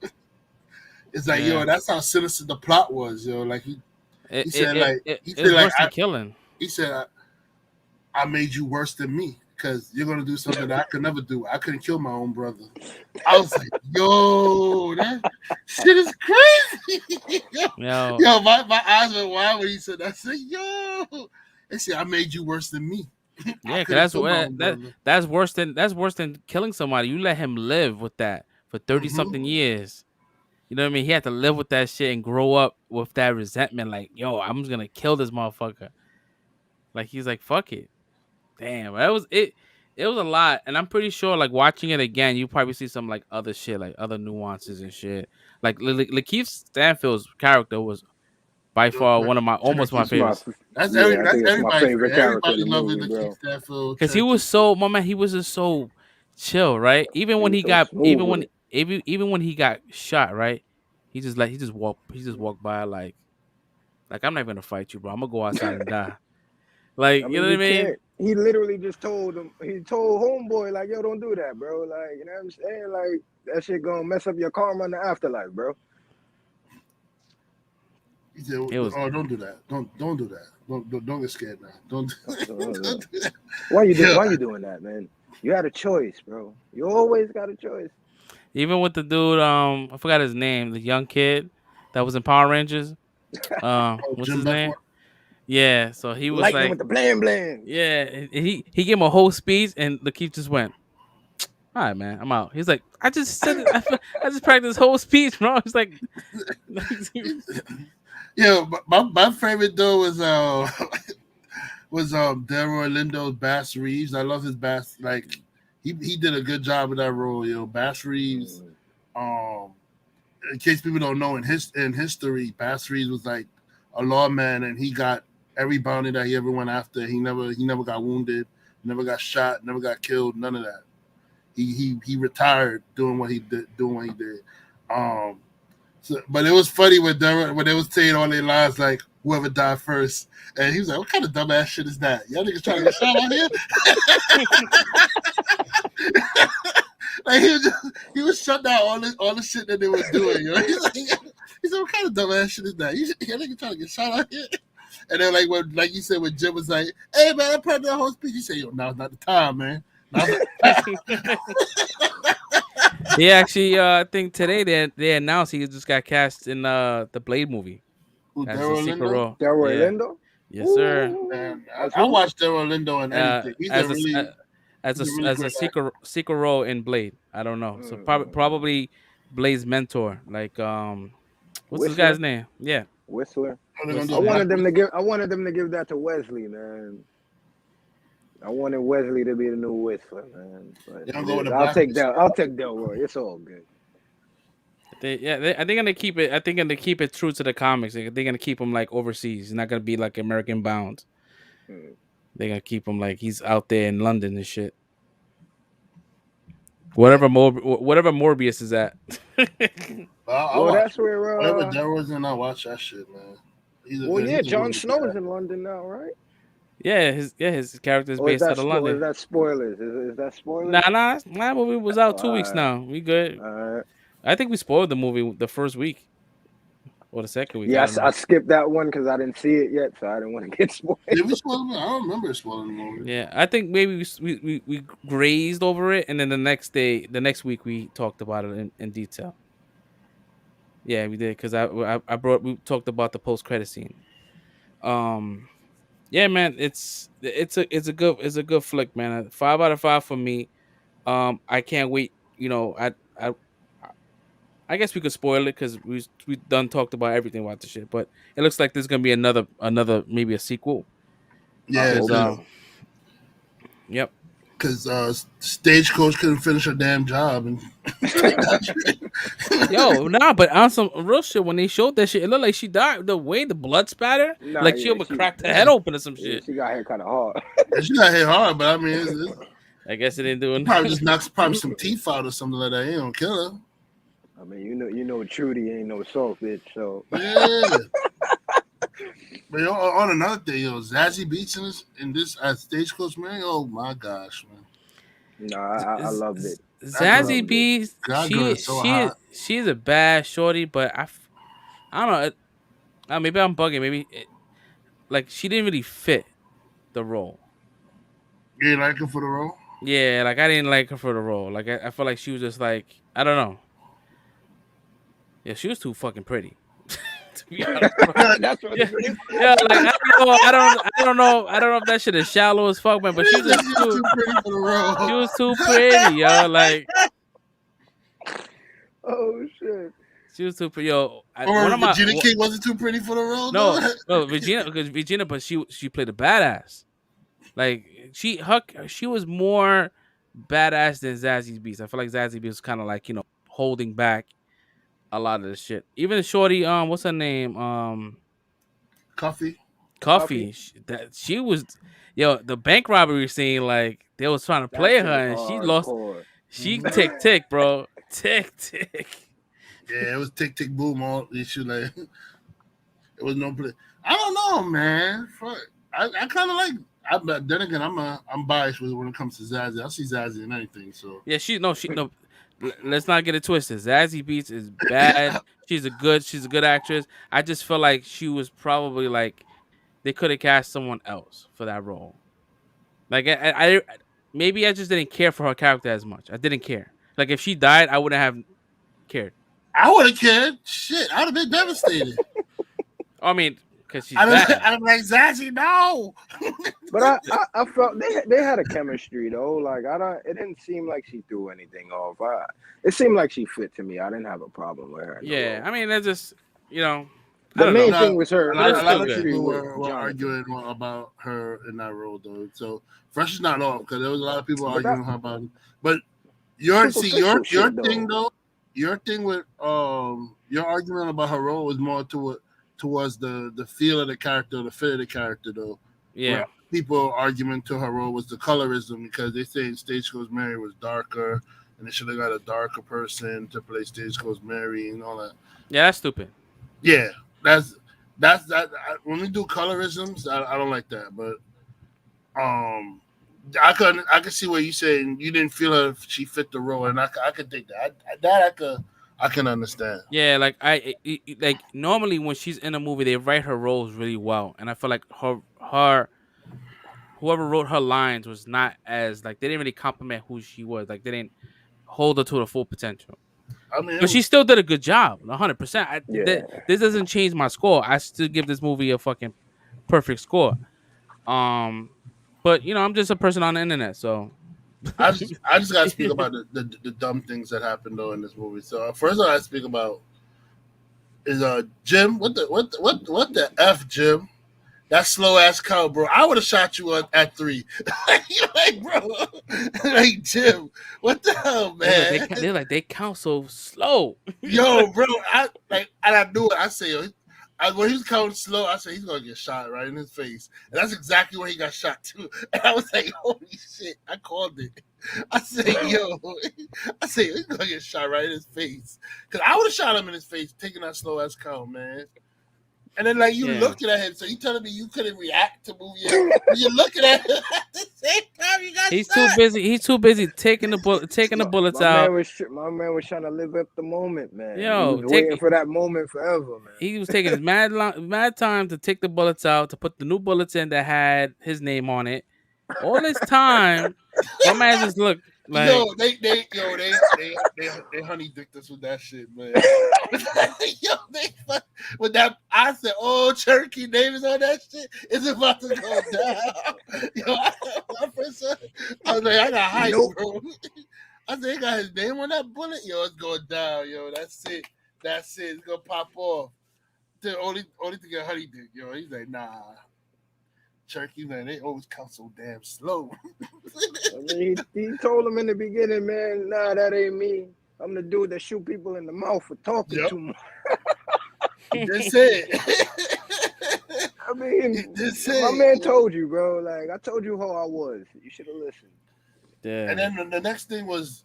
it's like yo, Yeah, that's how sinister the plot was, yo. Like he said like he it was said like worse than killing. he said I made you worse than me because you're gonna do something that I could never do. I couldn't kill my own brother. I was like, yo, that shit is crazy. Yo, Yo, my eyes went wide when he said that. I said, yo, they said I made you worse than me. I yeah, cause couldn't kill my own brother. that's worse than killing somebody. You let him live with that for 30 something Mm-hmm. years. You know what I mean? He had to live with that shit and grow up with that resentment. Like, yo, I'm just gonna kill this motherfucker. Like he's like, fuck it. Damn, that was it. It was a lot, and I'm pretty sure, like watching it again, you probably see some like other shit, like other nuances and shit. Like Lakeith Stanfield's character was by far one of my almost my Cherokee. It's my, favorites yeah, I That's think it's my everybody's favorite favorite. character in Everybody the loving movie, the Keith bro. Stanfield because he Cherokee. was so my man. He was just so chill, right? Even He when was he so got smooth with it. even when he got shot, right? He just walked by like I'm not gonna fight you, bro. I'm gonna go outside and die. Like I you mean, know what I you mean? can't. He literally just told him. He told homeboy like, "Yo, don't do that, bro. Like, you know what I'm saying? Like, that shit gonna mess up your karma in the afterlife, bro." He said, It was "Oh, don't do that. Don't do that. Don't get scared now. Don't don't do that." Yeah, Why you doing that, man? You had a choice, bro. You always got a choice. even with the dude. I forgot his name. The young kid that was in Power Rangers. oh, What's Jim his name? Beckwourth. Yeah. So he was Lightning like, with the blam blam. yeah. He gave him a whole speech, and Lakeith just went, "All right, man, I'm out." He's like, "I just said it. I just practiced this whole speech, bro." He's like, Yeah, my favorite though was was Delroy Lindo's Bass Reeves. I love his bass. Like he did a good job of that role, yo. Bass Reeves. Um, in case people don't know, in history, Bass Reeves was like a lawman, and he got every bounty that he ever went after. He never got wounded, never got shot, never got killed, none of that. He retired doing what he did. Um, so, but it was funny when they was saying all their lines like whoever died first, and he was like, "What kind of dumbass shit is that? Y'all niggas trying to get shot out here?" Like he was shut down all the shit that they were doing. You know? He said, "What kind of dumbass shit is that? Y'all niggas trying to get shot out here?" And then like you said, when Jim was like, "Hey man, I put that whole speech," he said, "Yo, now's not the time, man." He actually, I think today they announced he just got cast in the Blade movie Who, as Daryl a secret Lindo? role. Delroy Yeah, Lindo? yes, sir. Man, I watched Daryl Lindo and anything. He's a As really as a great actor. secret role in Blade. I don't know. So Mm. probably Blade's mentor. Like what's this guy's Whistler? name? Yeah, Whistler? What are they gonna what's do? Black Widow? I wanted them to give that to Wesley, man. I wanted Wesley to be the new Whistler, man. But They gonna it go with is. the black. I'll take Delroy. It's all good. I think gonna keep it. I think gonna keep it true to the comics. They're gonna keep him like overseas. He's not gonna be like American bound. Mm. They're gonna keep him like he's out there in London and shit. Yeah. Whatever Morbius is at. I Well, watch that's where. whatever Daryl's in. I watch that shit, man. Well, yeah, He's a Jon really good Snow's actor. in London now, right? His character is Or is based that out of London. spoilers? Is that spoilers? Nah. Movie was Oh, out 2 weeks now. We good. all right. I think we spoiled the movie the first week or the second week. I don't Yes, I know. skipped that one because I didn't see it yet, so I didn't want to get spoiled. Did we spoil it? I don't remember spoiling the movie. Yeah, I think maybe we grazed over it, and then the next week we talked about it in detail. Yeah, we did because we talked about the post credit scene. Um, yeah, man, it's a good flick, man. 5 out of 5 for me. I can't wait. I I guess we could spoil it because we done talked about everything about the shit. But it looks like there's gonna be another maybe a sequel I Yeah, because hope so. yep. because Stagecoach couldn't finish her damn job, and Yo, nah, but on some real shit, when they showed that shit, it looked like she died. The way the blood spatter, Nah, like she yeah, almost cracked her head open or some shit. she got hit kind of hard. and she got hit hard. But I mean, I guess it didn't do it. probably just knocks probably some teeth out or something like that. Ain't gonna kill her. I mean, you know, Trudy ain't no soft bitch, so Yeah. But on another thing, Zazie Beetz in this at Stagecoach, man. Oh my gosh, man. no, I loved it. Zazie loved it. B, That girl is so hot. she's a bad shorty, but I don't know. Maybe I'm bugging. Like she didn't really fit the role. You ain't like her for the role? Yeah, like I didn't like her for the role. Like I felt like she was just like I don't know. Yeah, she was too fucking pretty. To be honest, bro. That's what Yeah, it is. yeah, like I don't know if that shit is shallow as fuck, man. But she was just She was too pretty for the role. she was too pretty, yo. Like Oh shit. she was too pretty, yo. Or Regina King wasn't too pretty for the role. No, though? no, Regina, but she played a badass. Like she was more badass than Zazie Beetz. I feel like Zazie Beetz was kind of like holding back a lot of the shit. Even Shorty, what's her name? Coffee. Coffee. She was, the bank robbery scene. Like they was trying to That play shit her, was and she lost. hardcore. She tick, bro, tick. Yeah, it was tick tick boom all issue. Like it was no play. I don't know, man. Fuck. I kind of like. But then again, I'm biased when it comes to Zazie. I see Zazie in anything. So Yeah, no. Let's not get it twisted. Zazie Beetz is bad. She's a good actress. I just feel like she was probably like they could have cast someone else for that role. Like I maybe I just didn't care for her character as much. I didn't care. Like if she died, I wouldn't have cared. I would have cared. Shit, I'd have been devastated. I mean, because she's bad. I'm like Zazie, no. But I felt they had a chemistry though. Like it didn't seem like she threw anything off. It seemed like she fit to me. I didn't have a problem with her. Yeah, I mean, that's just I The don't know, main No, thing was her a but lot, it's a her lot still of good. chemistry people with were Jonathan. arguing about her in that role though. So Fresh is not all because there was a lot of people But that arguing about it. But your see superficial your shit thing though. though, your thing with your argument about her role was more towards the feel of the character, the fit of the character though. Where Yeah, people argument to her role was the colorism because they say Stagecoach Mary was darker and they should have got a darker person to play Stagecoach Mary and all that. yeah, that's stupid. Yeah, that's that. When we do colorisms, I don't like that. But um, I could see what you saying. You didn't feel her; she fit the role, and I could think that. I can understand. Yeah, like like normally when she's in a movie, they write her roles really well, and I feel like her whoever wrote her lines was not as like they didn't really compliment who she was. Like they didn't hold her to the full potential. I mean, it But she was. still did a good job, 100%. Yeah. This doesn't change my score. I still give this movie a fucking perfect score. Um, but I'm just a person on the internet, so I just gotta speak about the dumb things that happened though in this movie. So first, I gotta speak about is Jim. What the f Jim? That slow ass cow, bro. I would have shot you at 3. You're like, bro, like Jim, what the hell, man? they count so slow. Yo, bro, I like, and I knew it. I say, when he was counting slow, I said he's gonna get shot right in his face, and that's exactly where he got shot too. And I was like, holy shit, I called it. I said, yo, I said he's gonna get shot right in his face because I would have shot him in his face taking that slow ass count, man. And then like you Yeah. looking at him, so you telling me you couldn't react to movie when you're looking at him at the same time you got He's too shot. busy. He's too busy taking the My, bullets my out. man was my man was trying to live up the moment, man. He Yo, was waiting for that moment forever, man. he was taking his mad time to take the bullets out to put the new bullets in that had his name on it. All this time, my man just looked Yo, like they honey dicked us with that shit, man. Yo, with that I said, oh, Cherokee Davis on that shit is about to go down. Yo, my first son, I was like, I got hype, Nope. bro. I said, he got his name on that bullet. Yo, it's going down. Yo, that's it. That's it. It's gonna pop off. The only thing that honey did, yo, he's like, nah. Cherokee, man, they always count so damn slow. I mean, he told him in the beginning, man, nah, that ain't me. I'm the dude that shoot people in the mouth for talking Yep. too much. He just said. I mean, Just say my it, man yo. told you, bro. Like, I told you how I was. You should have listened. And yeah. then the next thing was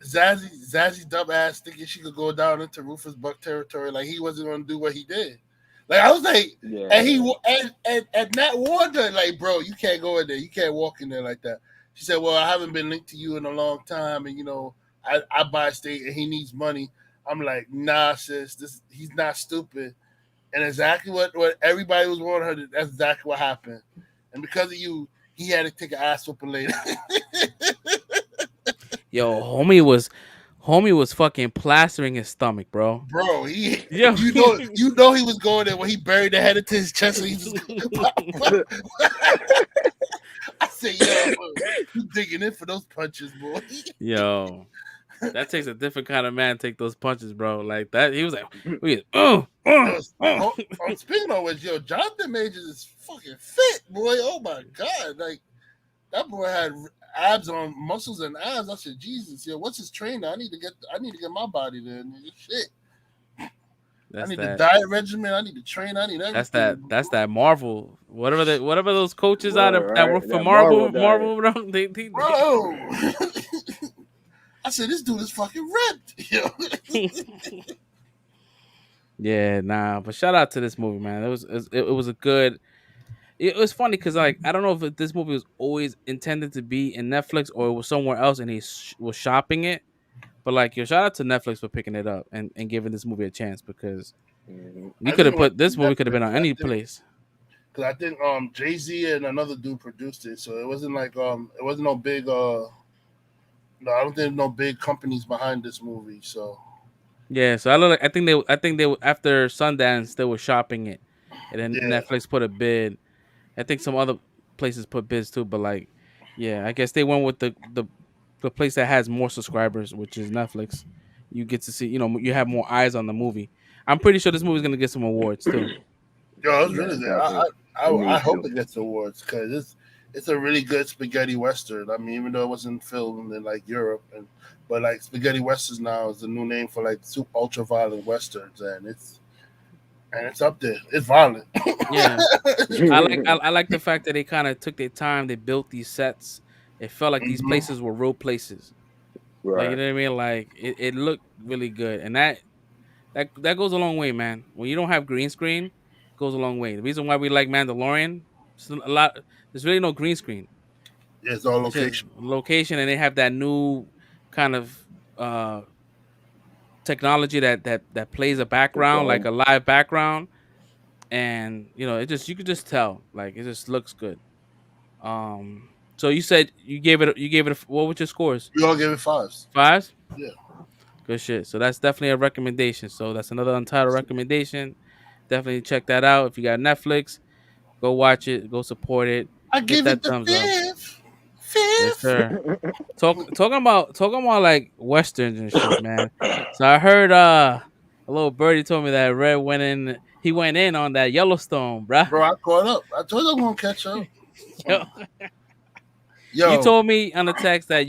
Zazzy dumbass thinking she could go down into Rufus Buck territory, like he wasn't gonna do what he did. Like I was like, Yeah. and Nat warned her, like, bro, you can't go in there, you can't walk in there like that. She said, well, I haven't been linked to you in a long time, and I buy state and he needs money. I'm like, nah, sis, he's not stupid. And exactly what everybody was warning her, that's exactly what happened. And because of you, he had to take an ass whooping later. Yo, homie was fucking plastering his stomach, bro. Bro, Yo, you know he was going there when he buried the head into his chest and he just I said, yo, you digging in for those punches, boy. yo, that takes a different kind of man to take those punches, bro. Like that, he was like, Yo, speaking of which, yo, Jonathan Majors is fucking fit, boy. Oh my god, like that boy had abs on muscles and abs. I said, Jesus, yo, what's his trainer? I need to get my body there, nigga. Shit. I That's need the that. diet regimen. I need to train. I need everything. That's that Marvel. Whatever those coaches out of that right. work for That Marvel diet. Marvel, bro. Bro. I said, this dude is fucking ripped. Yo. Yeah, nah. But shout out to this movie, man. It was a good. It was funny because like I don't know if this movie was always intended to be in Netflix or it was somewhere else and he was shopping it. But like, yo, shout out to Netflix for picking it up and giving this movie a chance because Mhm. you I could think have it was put this movie could have been on any place. because I think Jay-Z and another dude produced it, so it wasn't like it wasn't no big no, I don't think no big companies behind this movie. So Yeah, so I think they after Sundance they were shopping it, and then yeah, Netflix put a bid. I think some other places put bids too, but like, yeah, I guess they went with the place that has more subscribers, which is Netflix. You get to see, you have more eyes on the movie. I'm pretty sure this movie's gonna get some awards too. Yo, it's Yeah, really good. definitely. I Me hope too. it gets awards because it's a really good spaghetti western. I mean, even though it wasn't filmed in like Europe, but like spaghetti westerns now is the new name for like super ultra violent westerns, and it's up there. It's violent. Yeah, I like the fact that they kind of took their time. They built these sets. It felt like these Hmm. places were real places. Like you Right. know what I mean? Like it looked really good, and that goes a long way, man. When you don't have green screen, it goes a long way. The reason why we like Mandalorian, a lot. There's really no green screen. It's all It's just location. location, and they have that new kind of uh technology that plays a The background like dome. a live background, and it just you could just tell like it just looks good. So you said you gave it what was your scores? We all give it fives. Fives? Yeah, Good shit. So that's definitely a recommendation. So that's another Untitled recommendation. Definitely check that out. If you got Netflix, go watch it. Go support it. I Hit give it that the thumbs up. fifth. Yes, Fifth. sir. Talking about like westerns and shit, man. So I heard a little birdie told me that Red went in. He went in on that Yellowstone, bruh. Bro, I caught up. I told you I'm gonna catch up. Yo, you Yo, told me on the text that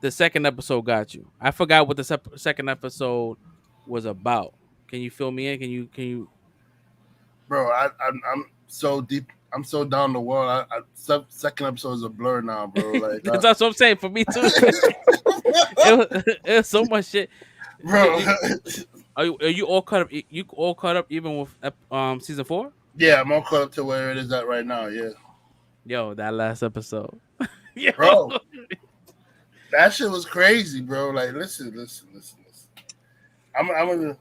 the second episode got you. I forgot what the second episode was about. Can you fill me in? Can you? bro, I'm so deep. I'm so down the world. Second episode is a blur now, bro. Like, That's what I'm saying. For me too. It was so much shit. bro, Are you all caught up? You all caught up even with season 4? yeah, I'm all caught up to where it is at right now. Yeah, Yo, that last episode. Yo, bro, that shit was crazy, bro. Like, listen. I'm gonna,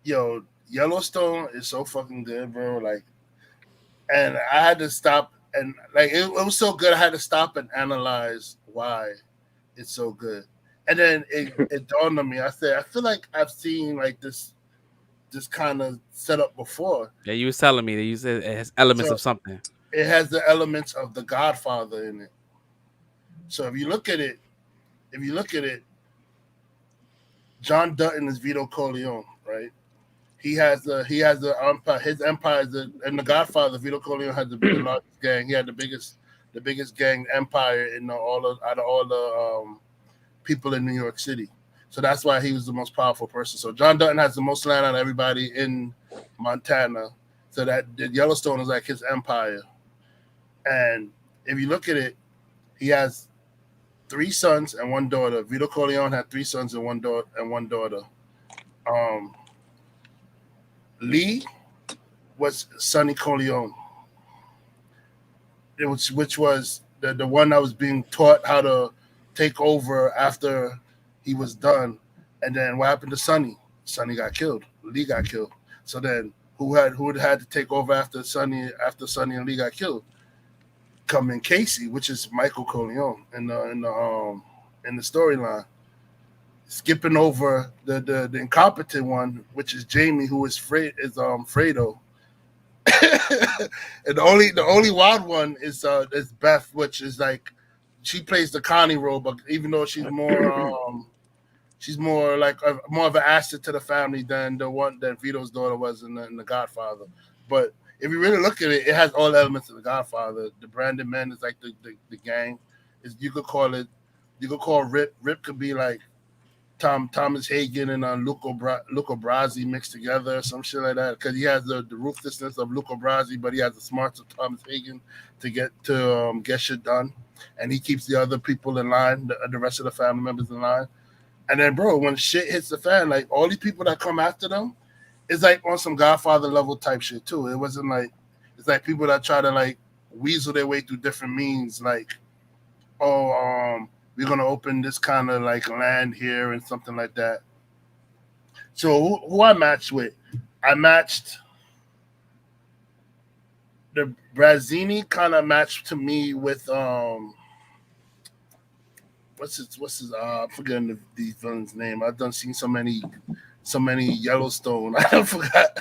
yo, Yellowstone is so fucking good, bro. Like, and I had to stop and like it was so good. I had to stop and analyze why it's so good. And then it dawned on me. I said, I feel like I've seen like this kind of setup before. yeah, you was telling me that you said it has elements So of something. it has the elements of The Godfather in it. So if you look at it, John Dutton is Vito Corleone, right? He has the empire. His empire is and The Godfather. Vito Corleone had the largest gang. He had the biggest gang empire in out of all the people in New York City. So that's why he was the most powerful person. So John Dutton has the most land on everybody in Montana. So that Yellowstone is like his empire. And if you look at it, he has three sons and one daughter. Vito Corleone had three sons and one daughter. Um, Lee was Sonny Corleone. Which was the one that was being taught how to take over after he was done. And then what happened to Sonny? Sonny got killed. Lee got killed. So then who had to take over after Sonny and Lee got killed? Come in Casey, which is Michael Corleone in the storyline. Skipping over the incompetent one, which is Jamie, who is Fredo. And the only wild one is Beth, which is like she plays the Connie role, but even though she's more like more of an asset to the family than the one that Vito's daughter was in the Godfather. But if you really look at it, it has all elements of the Godfather. The Brandon Men is like the gang. You could call it. You could call Rip. Rip could be like Thomas Hagen and Luca Brasi mixed together, some shit like that. Because he has the ruthlessness of Luca Brasi, but he has the smarts of Thomas Hagen to get shit done, and he keeps the other people in line, the rest of the family members in line. And then, bro, when shit hits the fan, like all these people that come after them, it's like on some Godfather level type shit too. It wasn't like it's like people that try to like weasel their way through different means, like we're gonna open this kind of like land here and something like that. So who I matched with? I matched the Brazzini kind of matched to me with what's his I'm forgetting the villain's name. I've done seen so many Yellowstone. I forgot.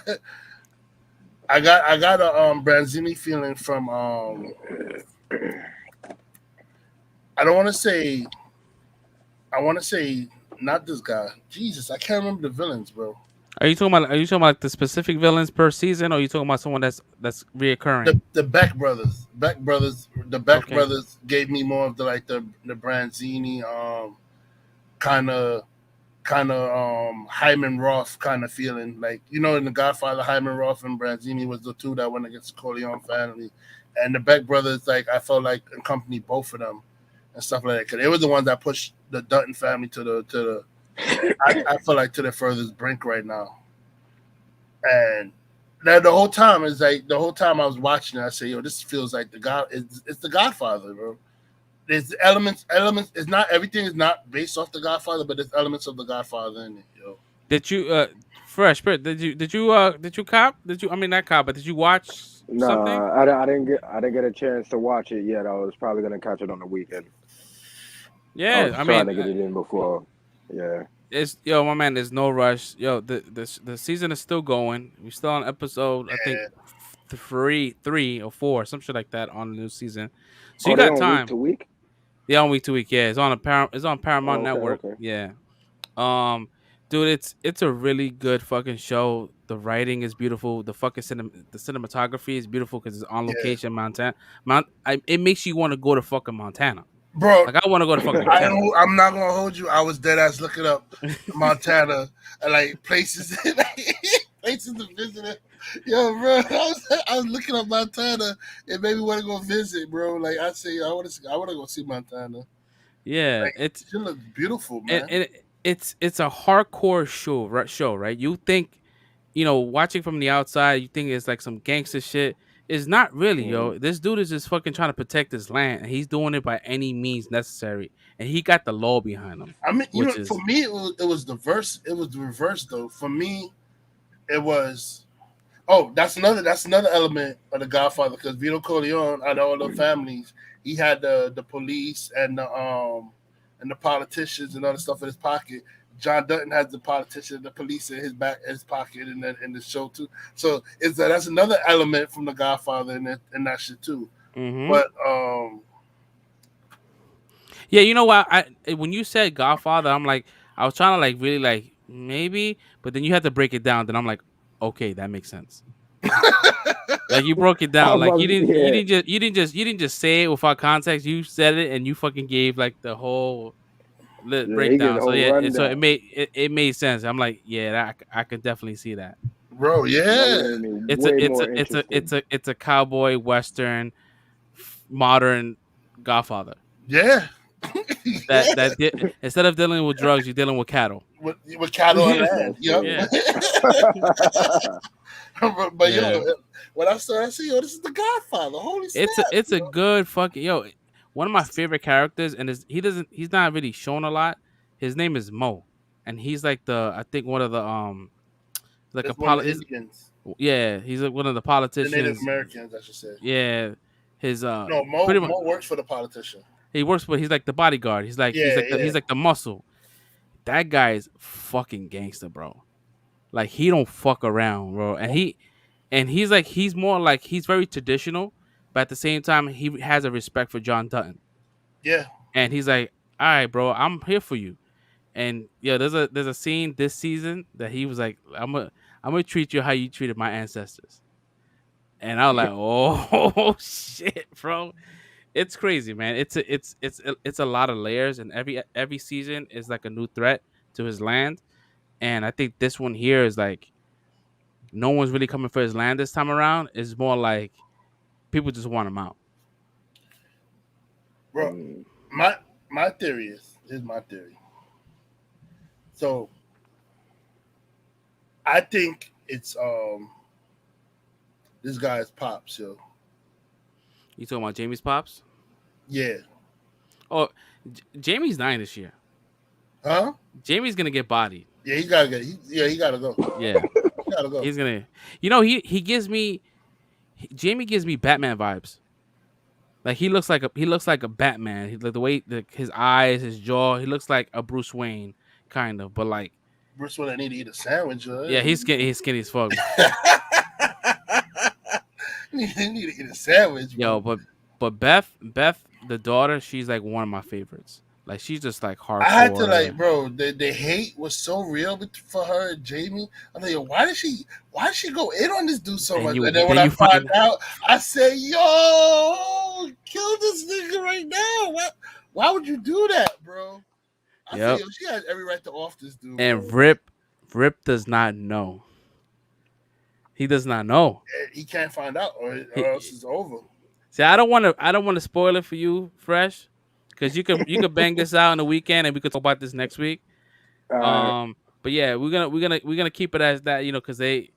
I got a Brazzini feeling from I don't want to say I want to say not this guy. Jesus, I can't remember the villains, bro. Are you talking about like the specific villains per season, or are you talking about someone that's reoccurring? The Beck brothers. Beck brothers. The Beck Okay. brothers gave me more of the like the Branzini kind of Hyman Roth kind of feeling. Like, you know, in The Godfather, Hyman Roth and Branzini was the two that went against the Corleone family. And the Beck brothers, like, I felt like accompanied both of them and stuff like that. Because they were the ones that pushed the Dutton family I feel like to the furthest brink right now. And now the whole time is like the whole time I was watching it, I say, yo, this feels like it's the Godfather, bro. There's elements. It's not everything is not based off the Godfather, but there's elements of the Godfather in it, yo. Did you Fresh Spirit? Did you cop? Did you? I mean, not cop, but did you watch something? Nah, I didn't get a chance to watch it yet. I was probably gonna catch it on the weekend. I Yeah, was I trying mean, to get it in before. Yeah. it's yo, my man. There's no rush. Yo, the season is still going. We're still on episode, I think, Yeah, three or four, some shit like that on the new season. So you Oh, they got on week time. to week? Yeah, on week to week. Yeah, it's on Paramount Oh, okay, Network. okay. Yeah. Um, dude, it's a really good fucking show. The writing is beautiful. The cinematography is beautiful because it's on yeah, location, Montana. It makes you want to go to fucking Montana. bro. Like I want to go to fucking I Montana. don't, I'm not gonna hold you. I was dead ass looking up Montana and like places, places to visit. Yo, bro, I was looking up Montana. It made me want to go visit, bro. Like I say, I want to go see Montana. Yeah, Like she looks beautiful, man. it's a hardcore show, right? You think, watching from the outside, you think it's like some gangster shit. It's not really, Mhm. yo. This dude is just fucking trying to protect his land, and he's doing it by any means necessary. And he got the law behind him, I mean, you know, which for is me, it was the verse. It was the reverse, though. For me, it was. Oh, that's another element of the Godfather because Vito Corleone out of all the families, he had the police and the politicians and other stuff in his pocket. John Dutton has the politician, the police in his pocket in the show too. So that's another element from the Godfather in that shit too. hmm. But Yeah, you know what? When you said Godfather, I'm like, I was trying to like really like maybe, but then you had to break it down. Then I'm like, okay, that makes sense. Like you broke it I down. was Like about to, yeah, you didn't just say it without context. You said it and you fucking gave like the whole yeah, he get breakdown. the So whole yeah, so rundown. it made sense. I'm like, yeah, I could definitely see that. bro, That yeah, made me way more interested. It's a cowboy western modern Godfather. yeah, yeah, Instead of dealing with drugs, you're dealing with cattle. with cattle and land. That's Yep. Yeah, it. But yeah. yo, when I started, I see, yo, this is the Godfather. Holy snap, It's a yo. good fucking yo. One of my favorite characters, and he's not really shown a lot. His name is Mo, and he's like I think one of the like a That's one of the is Indians, yeah, he's like one of the the Native politicians. Americans, I should say. Yeah, his No, Mo pretty much Mo works for the politician. he works, but he's like the bodyguard. Yeah, yeah. He's like the muscle. That guy is fucking gangster, bro. Like he don't fuck around, bro. He's more like he's very traditional, but at the same time he has a respect for John Dutton. Yeah, And he's like, "All right, bro, I'm here for you." And yeah, there's a scene this season that he was like, I'm gonna treat you how you treated my ancestors." And I was like, "Oh shit, bro, it's crazy, man. It's a lot of layers, and every season is like a new threat to his land." And I think this one here is like no one's really coming for his land this time around. It's more like people just want him out. bro. Mm. My theory is here's my theory. So I think it's this guy's pops, yo. You talking about Jamie's pops? Yeah. Oh, Jamie's dying this year. Huh? Jamie's gonna get bodied. Yeah, he gotta get. He gotta go. Yeah, He gotta go. he's gonna. He gives me Jamie gives me Batman vibes. Like he looks like a Batman. Like the way his eyes, his jaw. He looks like a Bruce Wayne kind of, but like Bruce Wayne need to eat a sandwich. yeah, he's skinny as fuck. He need to eat a sandwich, Yo, bro. but Beth, the daughter, she's like one of my favorites. Like she's just like I had to hardcore. like, bro. The hate was so real for her and Jamie. I'm like, yo, why did she go in on this dude so Then much? you And then when then I you found find out, I said, yo, kill this nigga right now. Why would you do that, bro? I said, yep. yo, she has every right to off this dude, And bro. Rip does not know. He does not know. And he can't find out, or else He it's over. see. I don't want to spoil it for you, Fresh, because you could bang this out in the weekend, and we could talk about this next week. All right. But yeah, we're gonna keep it as that, because they,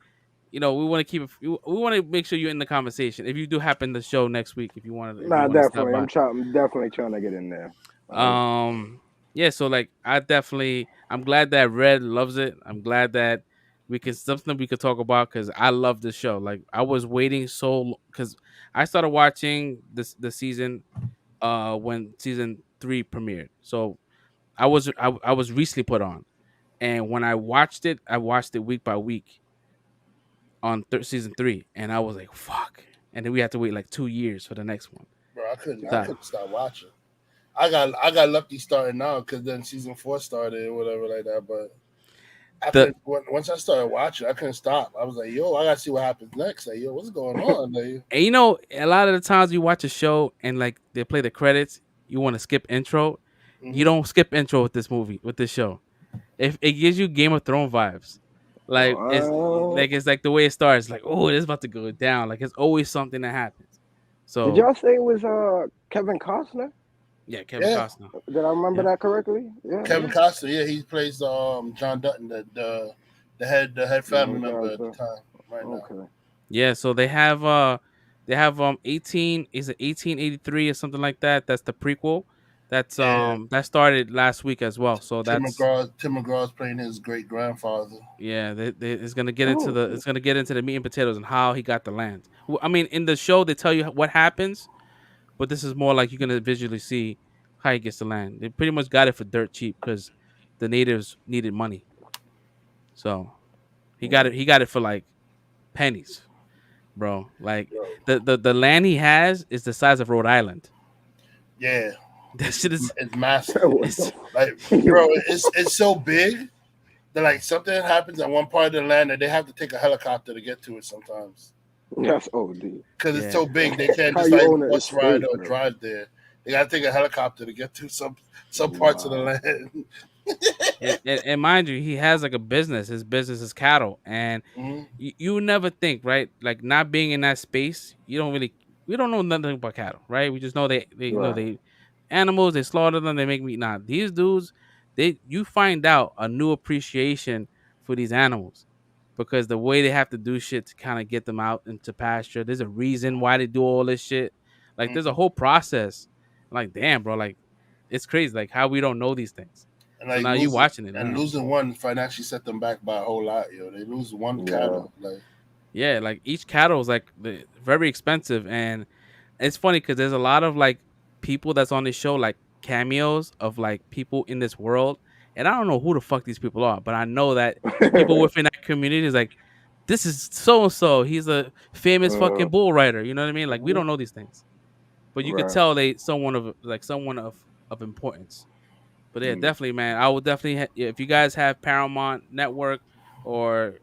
we want to keep it. We want to make sure you're in the conversation. If you do happen to show next week, if you Nah, want to stop definitely. by. I'm definitely trying to get in there. Um, Um, yeah, so like I'm glad that Red loves it. I'm glad that we can something we could talk about because I love this show. Like I was waiting because I started watching the season when season 3 premiered. So I was recently put on, and when I watched it week by week on season 3, and I was like, fuck. And then we had to wait like 2 years for the next one. Bro, I So couldn't stop watching. I got lucky starting now because then season 4 started or whatever like that. But I the could once I started watching, I couldn't stop. I was like, yo, I gotta see what happens next. Like, yo, what's going on? Like, And a lot of the times you watch a show and like they play the credits, you want to skip intro. You mm-hmm. don't skip intro with this show. If it gives you Game of Thrones vibes, uh, it's like the way it starts, like oh, it's about to go down. Like it's always something that happens. did So y'all say it was Kevin Costner? yeah, Kevin Yeah, Costner. Did I remember Yeah, that correctly? Yeah. Kevin yeah. Costner. Yeah, he plays John Dutton, the head The family main member at the character. time. Right now, Okay. Yeah, so they have 18 is it 1883 or something like that. That's the prequel. yeah. That started last week as well. So that's Tim McGraw's playing his great grandfather. yeah, it's gonna get into Oh, the okay. meat and potatoes and how he got the land. I mean, in the show they tell you what happens, but this is more like you're gonna visually see how he gets the land. They pretty much got it for dirt cheap because the natives needed money, so Mm. he got it for like pennies, bro. Like Yo, the land he has is the size of Rhode Island. yeah, That shit is it's massive. What it's Like, the bro, yo? it's so big that like something happens at one part of the land that they have to take a helicopter to get to it sometimes That's OD. because it's yeah. so big they can't How just you like own an bus ride estate, or bro? drive there. They gotta take a helicopter to get to some parts of the Wow. land. And mind you, he has like a business. His business is cattle, and Mhm. you would never think, right? Like not being in that space, we don't know nothing about cattle, right? We just know Right. they animals. They slaughter them. They make meat. Nah, these dudes, you find out a new appreciation for these animals because the way they have to do shit to kind of get them out into pasture. There's a reason why they do all this shit. Like there's a Mhm. whole process. Like damn, bro, like it's crazy. Like how we don't know these things. And So like now you watching it now. losing one financially set them back by a whole lot. Yo, they lose one Yeah. cattle. Like, Yeah, like each cattle is like very expensive, and it's funny because there's a lot of like people that's on this show, like cameos of like people in this world, and I don't know who the fuck these people are, but I know that people within that community is like, this is so and so. He's a famous uh, fucking bull rider. You know what I mean? Like we mhm. don't know these things, but you could Right. tell they someone of importance. But yeah, Mm. definitely, man. I will definitely if you guys have Paramount Network or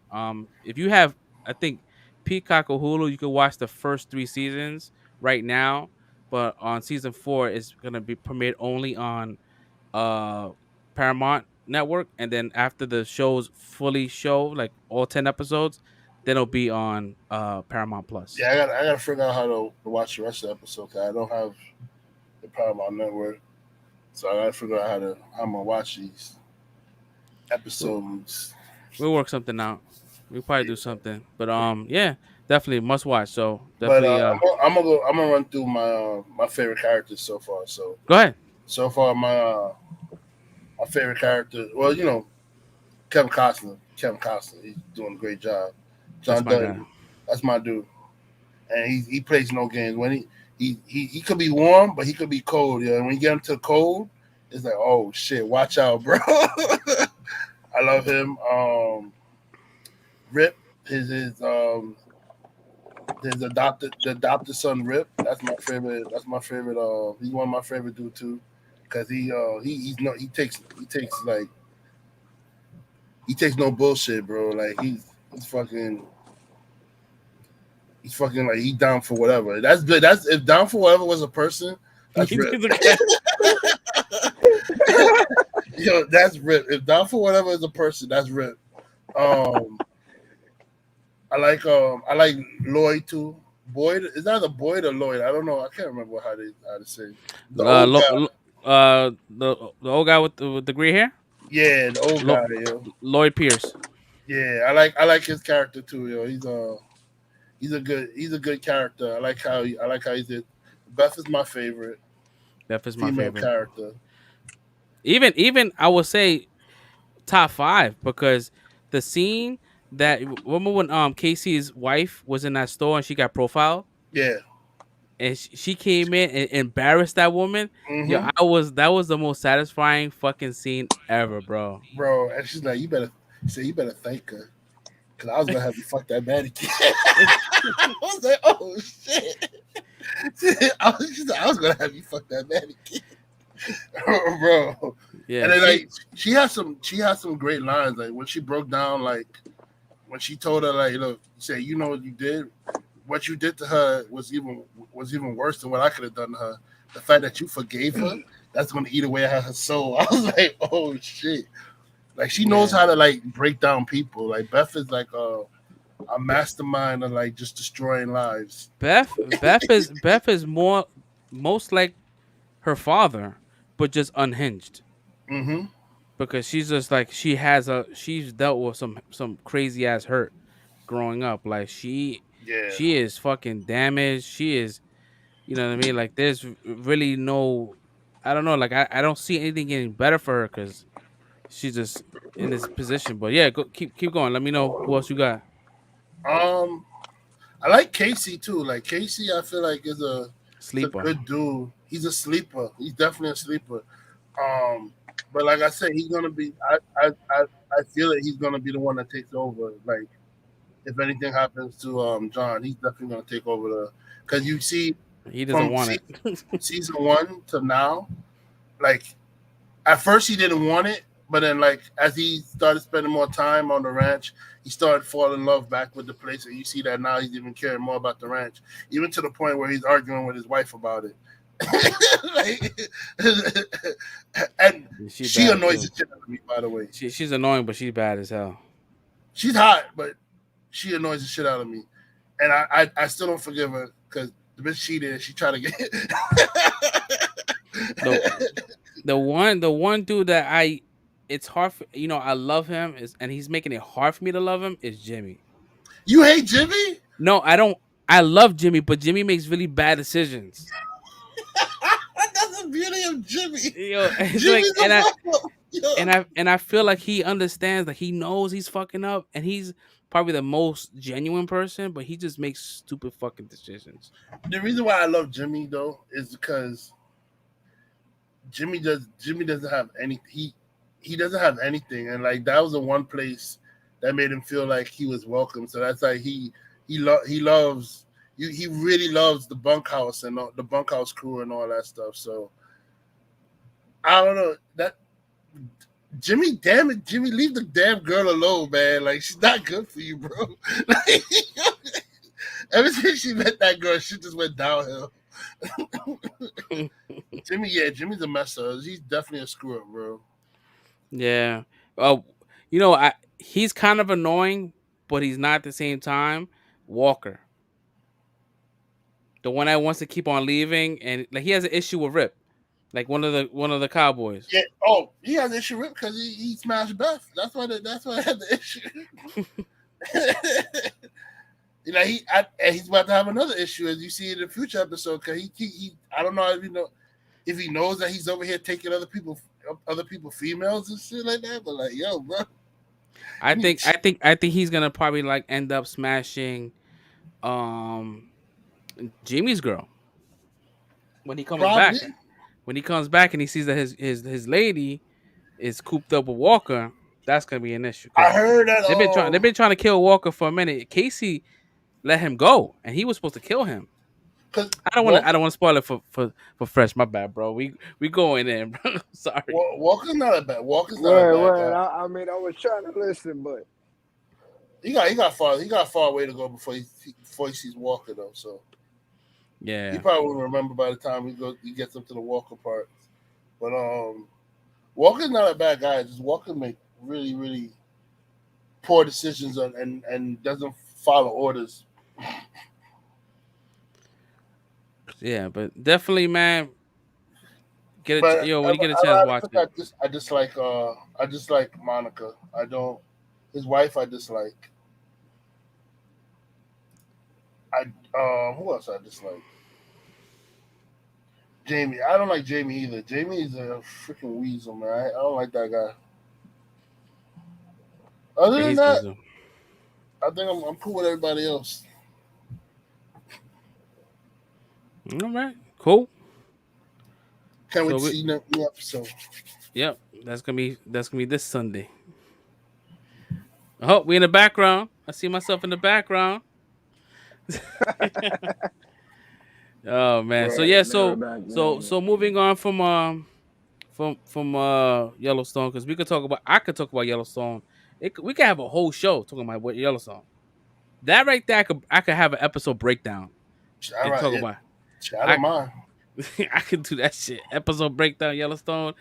if you have, I think Peacock or Hulu, you can watch the first 3 seasons right now. But on season 4, it's gonna be premiered only on uh Paramount Network, and then after the show's fully like all 10 episodes, then it'll be on Paramount Plus. yeah, I gotta figure out how to watch the rest of the episode. Cause I don't have the Paramount Network, so I gotta figure out how I'm gonna watch these We'll, episodes. we'll work something out. We'll probably do something, but yeah, definitely must watch. So But definitely I'm gonna run through my favorite characters so far. go ahead. So far my favorite character. Well, Kevin Costner. Kevin Costner. He's doing a great job. That's John my guy. Dutton. That's my dude. And he plays no games. When he could be warm, but he could be cold. And when you get him to cold, it's like, oh shit, watch out, bro. I love him. Rip, his adopted son Rip. That's my favorite. He's one of my favorite dude too. because he takes no bullshit, bro. Like he's fucking like he down for whatever. That's good. That's if down for whatever was a person, that's He's Rip. a cat. Yo, that's Rip. If down for whatever is a person, that's Rip. Um, I like Lloyd too. Boyd is either Boyd or Lloyd. I don't know. I can't remember how to say the old guy. The old guy with the gray hair, Yeah, the old Lo- guy. Yo. Lloyd Pierce. Yeah, I like his character too. Yo, he's a good character. I like how he did. Beth is my favorite That is my female favorite. character. Even I would say top five because the scene that remember when Casey's wife was in that store and she got profiled Yeah. and she came in and embarrassed that woman. Mm-hmm. I was that was the most satisfying fucking scene ever, bro. Bro, and she's like, you better thank her. Cause I was gonna have you fuck that mannequin. I was like, oh shit. I was gonna have you fuck that mannequin. Bro. Yeah, And then like she has some great lines. Like when she broke down, like when she told her, like, look, say, you know what you did to her was even worse than what I could have done to her. The fact that you forgave her, that's gonna eat away at her soul. I was like, oh shit. Like she knows yeah. how to like break down people. Like Beth is like a mastermind of like just destroying lives. Beth is most like her father, but just unhinged. Mm-hmm. Because she's just like she's dealt with some crazy ass hurt growing up. Like Yeah. she is fucking damaged. She is, you know what I mean? Like there's really no, I don't know. Like I don't see anything getting better for her because she's just in this position. But yeah, keep going. Let me know who else you got. Um, I like Casey too. Like Casey, I feel like is a Sleeper. good dude. He's a sleeper. He's definitely a sleeper. But like I said, he's gonna be. I feel that he's gonna be the one that takes over. Like if anything happens to John, he's definitely gonna take over the. Because you see He doesn't from want it. season one to now, like at first he didn't want it, but then like as he started spending more time on the ranch, he started falling in love back with the place, and you see that now he's even caring more about the ranch, even to the point where he's arguing with his wife about it. Like, and She she bad annoys too. the shit out of me. By the way, She's annoying, but she's bad as hell. she's hot, but she annoys the shit out of me, and I still don't forgive her because the bitch cheated and she tried to get. The the one dude that it's hard for, I love him is and he's making it hard for me to love him is Jimmy. You hate Jimmy? No, I don't. I love Jimmy, but Jimmy makes really bad decisions. That's the beauty of Jimmy. It's like, Jimmy's a fuck up. Yo. and I feel like he understands, like he knows he's fucking up, and he's probably the most genuine person, but he just makes stupid fucking decisions. The reason why I love Jimmy though is because Jimmy doesn't have any he doesn't have anything, and like that was the one place that made him feel like he was welcome. So that's like he loves you. He really loves the bunkhouse and the bunkhouse crew and all that stuff. So I don't know that Jimmy. Damn it, Jimmy, leave the damn girl alone, man. Like she's not good for you, bro. Like, ever since she met that girl, shit just went downhill. Jimmy's a messer. He's definitely a screw up, bro. Yeah. Uh, he's kind of annoying, but he's not at the same time. Walker, the one that wants to keep on leaving, and like he has an issue with Rip, like one of the cowboys. Yeah. Oh, he has an issue with because he smashed Beth. That's why I had the issue. And he's about to have another issue as you see in the future episode. Because he I don't know if he knows that he's over here taking other people females and shit like that. But like, yo, bro, I think he's gonna probably like end up smashing um Jimmy's girl when he comes probably. back. When he comes back and he sees that his lady is cooped up with Walker, that's gonna be an issue I because heard that. they've been trying to kill Walker for a minute. Casey let him go, and he was supposed to kill him. Cause I don't Walker, want to spoil it for Fresh. My bad, bro. We going in, bro. Sorry. Walker's not a bad. Walker's not a Word, bad word. guy. I mean, I was trying to listen, but He got far way to go before he sees Walker though. So he Yeah. probably will remember by the time he gets up to the Walker part. But Walker's not a bad guy. Just Walker make really really poor decisions and doesn't follow orders. Yeah, but definitely, man. But Yo, when you get a chance, I watch think it. I dislike Monica. I don't his wife I dislike. I who else I dislike? Jamie. I don't like Jamie either. Jamie is a freaking weasel, man. I don't like that guy. Other Yeah, than he's that, easy. I think I'm cool with everybody else. All right, cool. Can't wait So to see new episode. yep, that's gonna be this Sunday. Oh, we in the background. I see myself in the background. Oh man. So Right. yeah, never back then. so moving on from Yellowstone, because I could talk about Yellowstone. We could have a whole show talking about what Yellowstone. That right there, I could have an episode breakdown All and right. talk Yeah. about. I I don't mind. I could do that shit. Episode breakdown Yellowstone.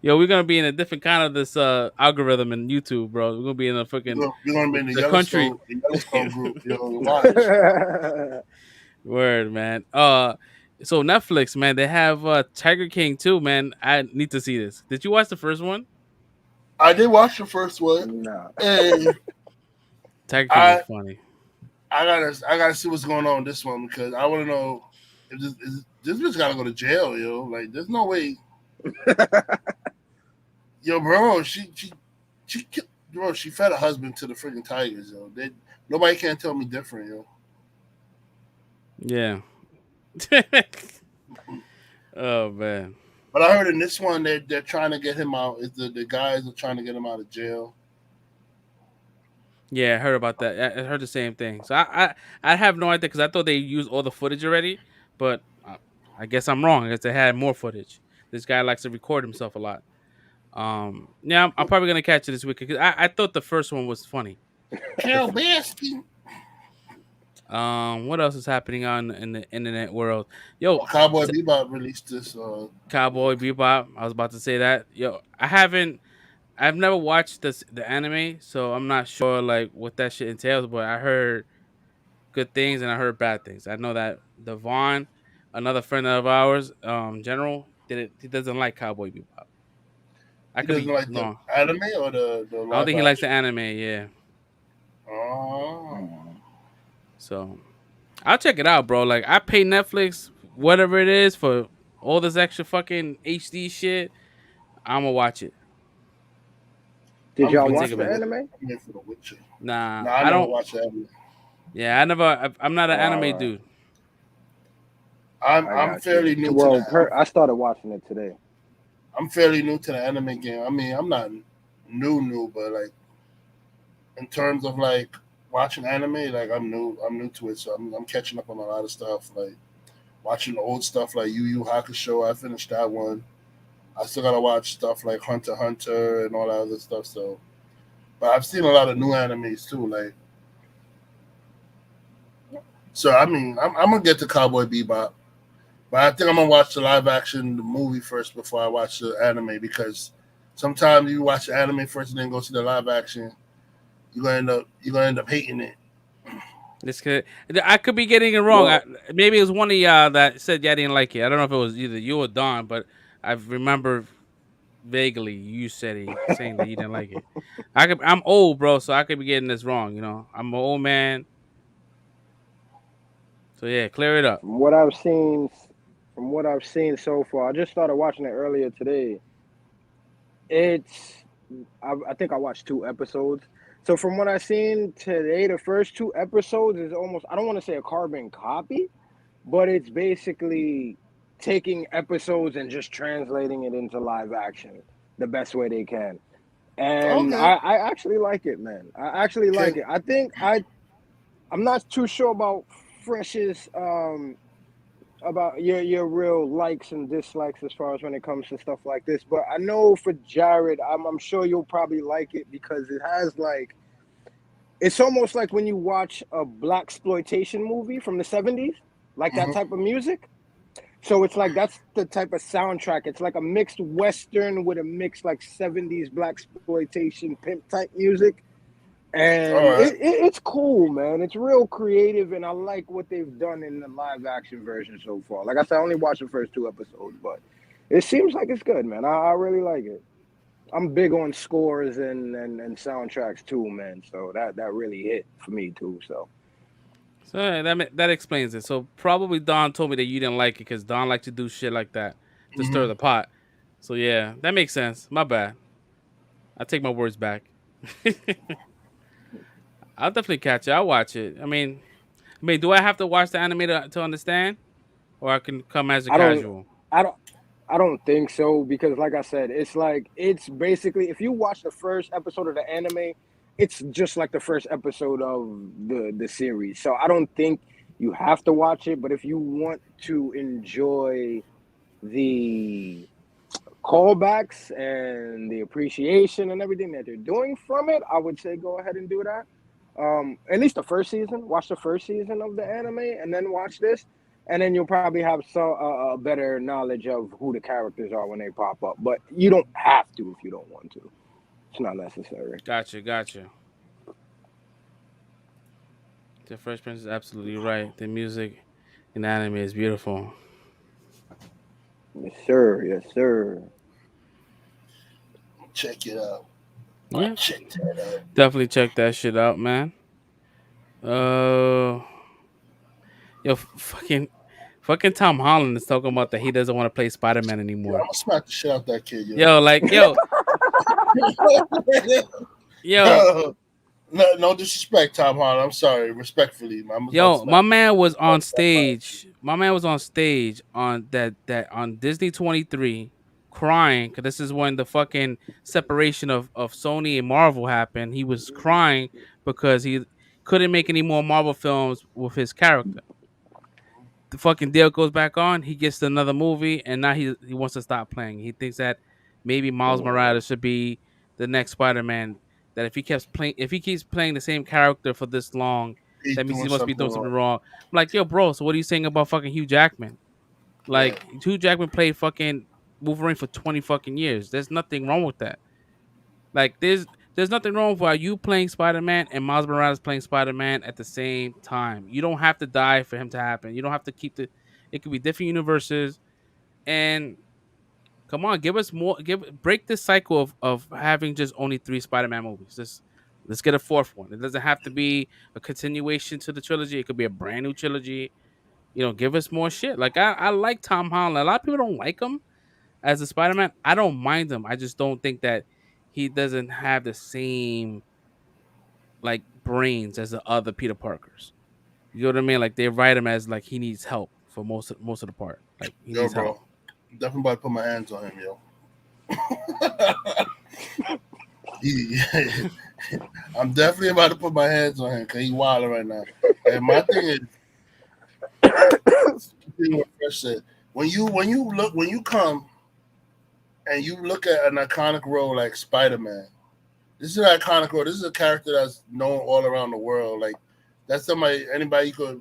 Yo, we're gonna be in a different kind of this algorithm in YouTube, bro. We're gonna be in a freaking You're gonna be in the country. The Yellowstone group. Watch. Word, man. So Netflix, man, they have Tiger King too, man. I need to see this. Did you watch the first one? I did watch the first one, Nah. and Tiger King is I funny. I gotta see what's going on with this one because I want to know if this bitch gotta go to jail, yo. Like, there's no way, yo, bro. She bro. She fed her husband to the freaking tigers, yo. Nobody can tell me different, yo. Yeah. Oh man. But I heard in this one they're trying to get him out. Is the guys are trying to get him out of jail. Yeah, I heard about that. I heard the same thing. So I have no idea because I thought they used all the footage already, but I guess I'm wrong. I guess they had more footage. This guy likes to record himself a lot. Yeah, I'm probably gonna catch it this week because I thought the first one was funny. Cal Baskin. What else is happening on in the internet world? Yo, Cowboy Bebop released this. Cowboy Bebop. I was about to say that. Yo, I've never watched the anime, so I'm not sure like what that shit entails. But I heard good things and I heard bad things. I know that Devon, another friend of ours, General, did it. He doesn't like Cowboy Bebop. I He could doesn't be like the no. anime or the I don't live think he likes the action. anime. Yeah, Oh, so I'll check it out, bro. Like I pay Netflix whatever it is for all this extra fucking HD shit. I'm gonna watch it. Did I'm y'all I'm gonna here take watch a for the the minute. anime? I'm here for the Witcher. Nah, No, I I never don't. watched the anime. Yeah, I'm not an All anime right, dude. I'm I I'm got you. fairly new to Well, the I started watching it today. I'm fairly new to the anime game. I mean, I'm not new, but like in terms of like watching anime, like I'm new to it, so I'm catching up on a lot of stuff. Like watching the old stuff like Yu Yu Hakusho. I finished that one. I still gotta watch stuff like Hunter x Hunter and all that other stuff. So, but I've seen a lot of new animes too. Like, so I mean, I'm gonna get to Cowboy Bebop, but I think I'm gonna watch the live action the movie first before I watch the anime because sometimes you watch the anime first and then go see the live action. You're gonna end up hating it. This could I could be getting it wrong. Well, Maybe it was one of y'all that said y'all didn't like it. I don't know if it was either you or Don, but I remember vaguely you said saying that you didn't like it. I'm old, bro, so I could be getting this wrong. You know, I'm an old man, so yeah, clear it up. from what I've seen, from what I've seen so far, I just started watching it earlier today. It's, I think I watched 2 episodes. So from what I've seen today, the first 2 episodes is almost, I don't want to say a carbon copy, but it's basically taking episodes and just translating it into live action the best way they can. And Okay, I actually like it, man. I actually like can it. I'm not too sure about Fresh's your real likes and dislikes as far as when it comes to stuff like this. But I know for Jared, I'm sure you'll probably like it because it has like it's almost like when you watch a black exploitation movie from the 70s, like that Mhm. type of music. So it's like that's the type of soundtrack. It's like a mixed western with a mixed like 70s black exploitation pimp type music. All And right. it's cool, man. It's real creative, and I like what they've done in the live action version so far. Like I said, I only watched the first two episodes, but it seems like it's good, man. I really like it. I'm big on scores and soundtracks too, man. So that really hit for me too. So So that explains it. So probably Don told me that you didn't like it because Don liked to do shit like that to stir Mhm. the pot. So yeah, that makes sense. My bad. I take my words back. I'll definitely catch it. I'll watch it. I mean, do I have to watch the anime to understand, or I can come as a I don't casual? I don't I don't think so because, like I said, it's like it's basically if you watch the first episode of the anime, it's just like the first episode of the series. So I don't think you have to watch it, but if you want to enjoy the callbacks and the appreciation and everything that they're doing from it, I would say go ahead and do that. At least the first season. Watch the first season of the anime, and then watch this, and then you'll probably have some a better knowledge of who the characters are when they pop up. But you don't have to if you don't want to. It's not necessary. Gotcha, gotcha. The Fresh Prince is absolutely right. The music in anime is beautiful. Yes, sir. Yes, sir. Check it out. I Yeah, check that out. definitely check that shit out, man. Uh, yo, fucking Tom Holland is talking about that he doesn't want to play Spider Man Yo, I'm anymore. gonna smack the shit out that kid, yo. Yo, like, yo, No, no disrespect, Tom Holland. I'm sorry, respectfully. I'm about to yo, smack. my man was About on to smack my stage. My man was on stage on that on Disney 23 crying because this is when the fucking separation of Sony and Marvel happened. He was crying because he couldn't make any more Marvel films with his character. The fucking deal goes back on. He gets to another movie, and now he wants to stop playing. He thinks that maybe Miles Morales should be the next Spider Man. That if he keeps playing the same character for this long, He's that means he doing must be something doing something wrong. wrong. I'm like, yo, bro. So what are you saying about fucking Hugh Jackman? Right. Like Hugh Jackman played fucking Wolverine for 20 fucking years. There's nothing wrong with that. Like there's nothing wrong with you playing Spider Man and Miles Morales playing Spider Man at the same time. You don't have to die for him to happen. You don't have to keep the. It could be different universes. And come on, give us more. Break this cycle of having just only three Spider Man movies. Let's get a fourth one. It doesn't have to be a continuation to the trilogy. It could be a brand new trilogy. Give us more shit. Like I like Tom Holland. A lot of people don't like him as a Spider Man. I don't mind him. I just don't think that he doesn't have the same like brains as the other Peter Parkers. You know what I mean? Like they write him as like he needs help for most of the part. Like he Yo, needs help. bro. Definitely about to put my hands on him, yo. He- I'm definitely about to put my hands on him because he's wilding right now. And my thing is, what Fresh said, when you come and you look at an iconic role like Spider Man, this is an iconic role. This is a character that's known all around the world. Like that's somebody anybody you could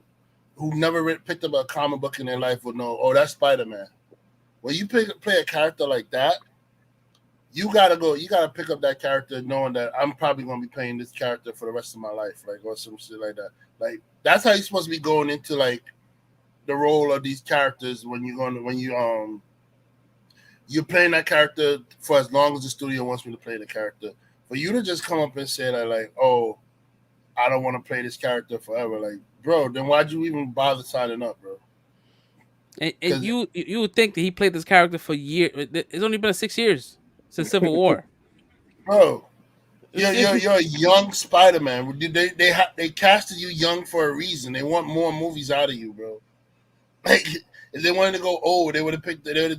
who never picked up a comic book in their life would know. Oh, that's Spider Man. When you play a character like that, you gotta go. You gotta pick up that character, knowing that I'm probably gonna be playing this character for the rest of my life, like or some shit like that. Like that's how you're supposed to be going into like the role of these characters when you're playing that character for as long as the studio wants me to play the character. For you to just come up and say that like, oh, I don't want to play this character forever, like, bro, then why'd you even bother signing up, bro? And Because you would think that he played this character for years. It's only been 6 years since Civil War. bro, you're a young Spider Man. They casted you young for a reason. They want more movies out of you, bro. Like if they wanted to go old, they would have picked. They would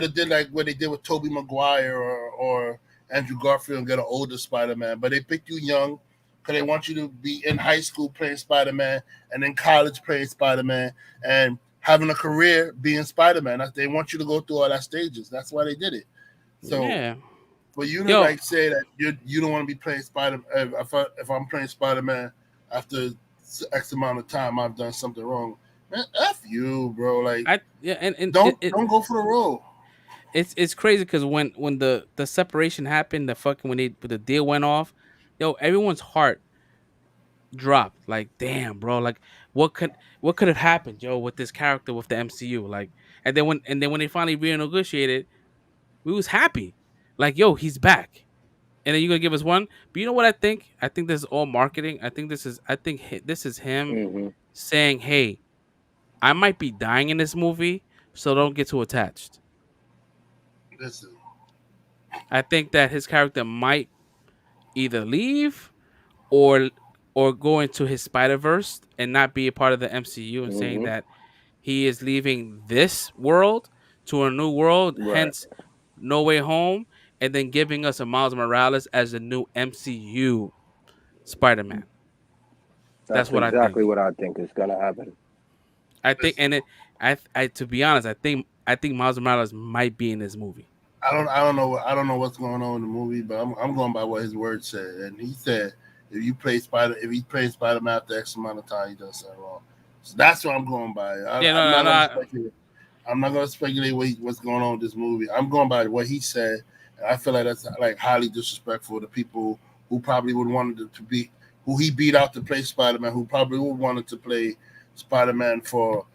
have did like what they did with Tobey Maguire or Andrew Garfield and get an older Spider Man. But they picked you young because they want you to be in high school playing Spider Man and in college playing Spider Man and having a career being Spider-Man. They want you to go through all that stages. That's why they did it. So Yeah. for you to Yo, like say that you don't want to be playing Spider, if I'm playing Spider-Man after X amount of time, I've done something wrong. Man, f you, bro. Like I yeah, and don't go for the role. it's crazy because when the separation happened, the fucking when the deal went off, yo, everyone's heart dropped. Like, damn, bro. Like, what could have happened, yo, with this character with the MCU? Like, and then when they finally renegotiated, we was happy. Like, yo, he's back. And then you're gonna give us one. But you know what I think? I think this is all marketing. This is him Hmm. saying, "Hey, I might be dying in this movie, so don't get too attached." Listen, I think that his character might either leave or go into his Spider Verse and not be a part of the MCU, and saying Hmm. that he is leaving this world to a new world, Right. hence No Way Home, and then giving us a Miles Morales as the new MCU Spider Man. That's That's what I exactly think. what I think is gonna happen. I think, listen. and I to be honest, I think Miles Morales might be in this movie. I don't know what's going on in the movie, but I'm going by what his word said, and he said if he plays Spider Man after X amount of time, he does something wrong. So that's what I'm going by. Yeah, I'm no, no, not going to no. speculate. I'm not going to speculate what's going on with this movie. I'm going by what he said, and I feel like that's like highly disrespectful to people who probably would wanted to be who he beat out to play Spider Man, who probably would wanted to play Spider Man for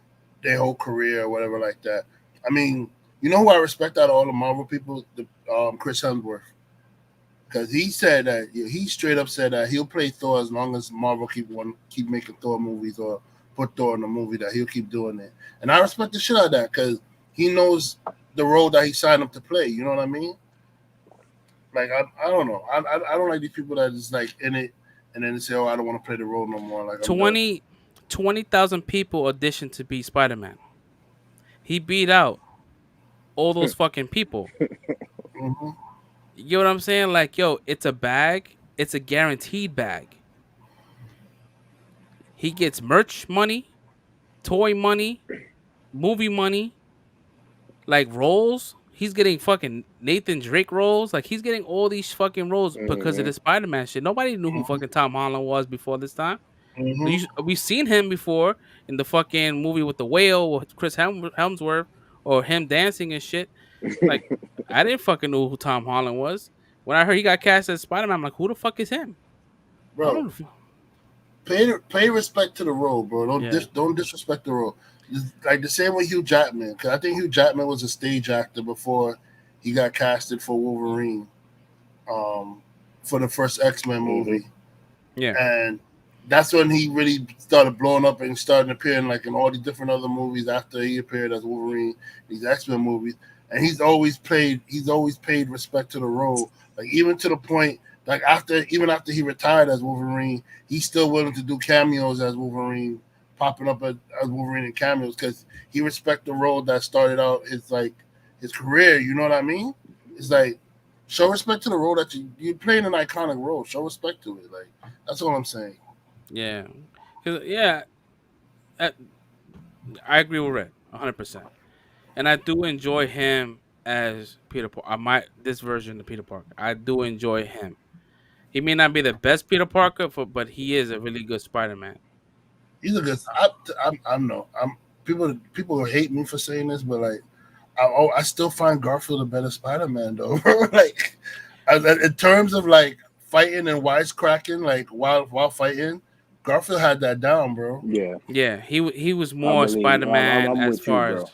their whole career or whatever like that. I mean, you know who I respect out of all the Marvel people? Chris Hemsworth, because he said that he straight up said that he'll play Thor as long as Marvel keep making Thor movies or put Thor in a movie, that he'll keep doing it. And I respect the shit out of that because he knows the role that he signed up to play. You know what I mean? Like I don't know. I don't like these people that is like in it and then say, oh, I don't want to play the role no more. Like I'm done. 20,000 people auditioned to be Spider Man. He beat out all those fucking people. Hmm. You know what I'm saying? Like, yo, it's a bag. It's a guaranteed bag. He gets merch money, toy money, movie money, like roles. He's getting fucking Nathan Drake roles. Like, he's getting all these fucking roles because of Hmm. the Spider Man shit. Nobody knew who Hmm. fucking Tom Holland was before this time. Hmm. We've seen him before in the fucking movie with the whale with Helmsworth, or him dancing and shit. Like, I didn't fucking know who Tom Holland was. When I heard he got cast as Spider Man, I'm like, who the fuck is him? I don't Bro, know. pay respect to the role, bro. Yeah, Don't disrespect the role. Like the same with Hugh Jackman, because I think Hugh Jackman was a stage actor before he got casted for Wolverine, um, for the first X-Men Hmm. movie, yeah. and that's when he really started blowing up and started appearing like in all the different other movies after he appeared as Wolverine, these X-Men movies, and he's always paid respect to the role, like even to the point like even after he retired as Wolverine, he's still willing to do cameos as Wolverine, popping up as Wolverine in cameos because he respect the role that started out his career. You know what I mean? It's like show respect to the role that you're playing an iconic role. Show respect to it. Like that's all I'm saying. Yeah, 'cause, yeah, I, I agree with Red 100%, and I do enjoy him as Peter Parker. I might this version of Peter Parker. I do enjoy him. He may not be the best Peter Parker, but he is a really good Spider Man. He's a good. I'm no. I'm people will hate me for saying this, but like I still find Garfield a better Spider-Man though. Like in terms of like fighting and wisecracking, like while fighting, Garfield had that down, bro. Yeah, Yeah, he was I more believe. Spider Man I'm as with you, far as bro.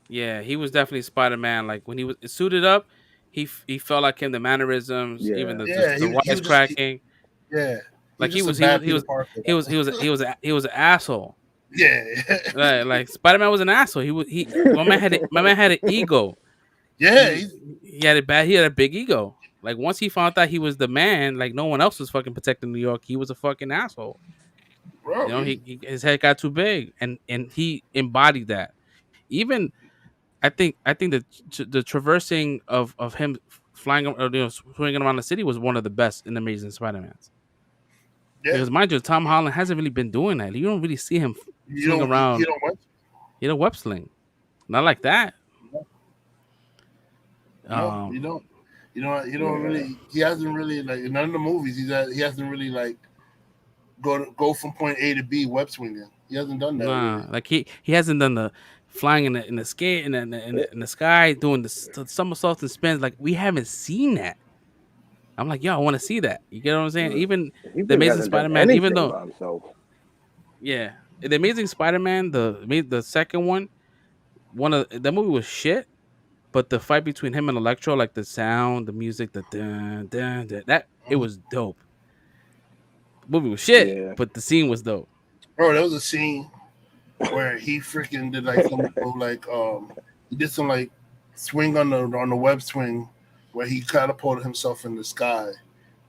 yeah, he was definitely Spider Man. Like when he was suited up, he felt like him. The mannerisms, even Yeah. Yeah, the he was just wisecracking. yeah, he Like was just a bad he Peter was Parker. he was an asshole. Yeah, Like Spider Man was an asshole. He my man had an ego. yeah, he's He had a big ego. Like once he found out he was the man, like no one else was fucking protecting New York. He was a fucking asshole. You bro. know, his head got too big, and he embodied that. Even I think the traversing of him flying, swinging around the city was one of the best in Amazing Spider-Man's. Yeah, Because mind you, Tom Holland hasn't really been doing that. You don't really see him swing you around. don't want. He don't web sling. Not like that. No, no, you Um, don't. You don't Yeah. really. He hasn't really like in none of the movies. He hasn't really like go from point A to B web swinging. He hasn't done that nah, really. like he hasn't done the flying in the skate in the sky doing the somersaults and spins. Like we haven't seen that. I'm like, yo, I want to see that. You get what I'm saying? Mm. Even He the really Amazing hasn't done Spider-Man, even anything though by himself. yeah, the Amazing Spider-Man, the second one of the movie was shit. But the fight between him and Electro, like the sound, the music, the dun dun, dun that it Mhm. was dope. The movie was shit, Yeah. but the scene was dope. Bro, there was a scene where he freaking did like some little, like he did some like swing on the web swing where he catapulted himself in the sky,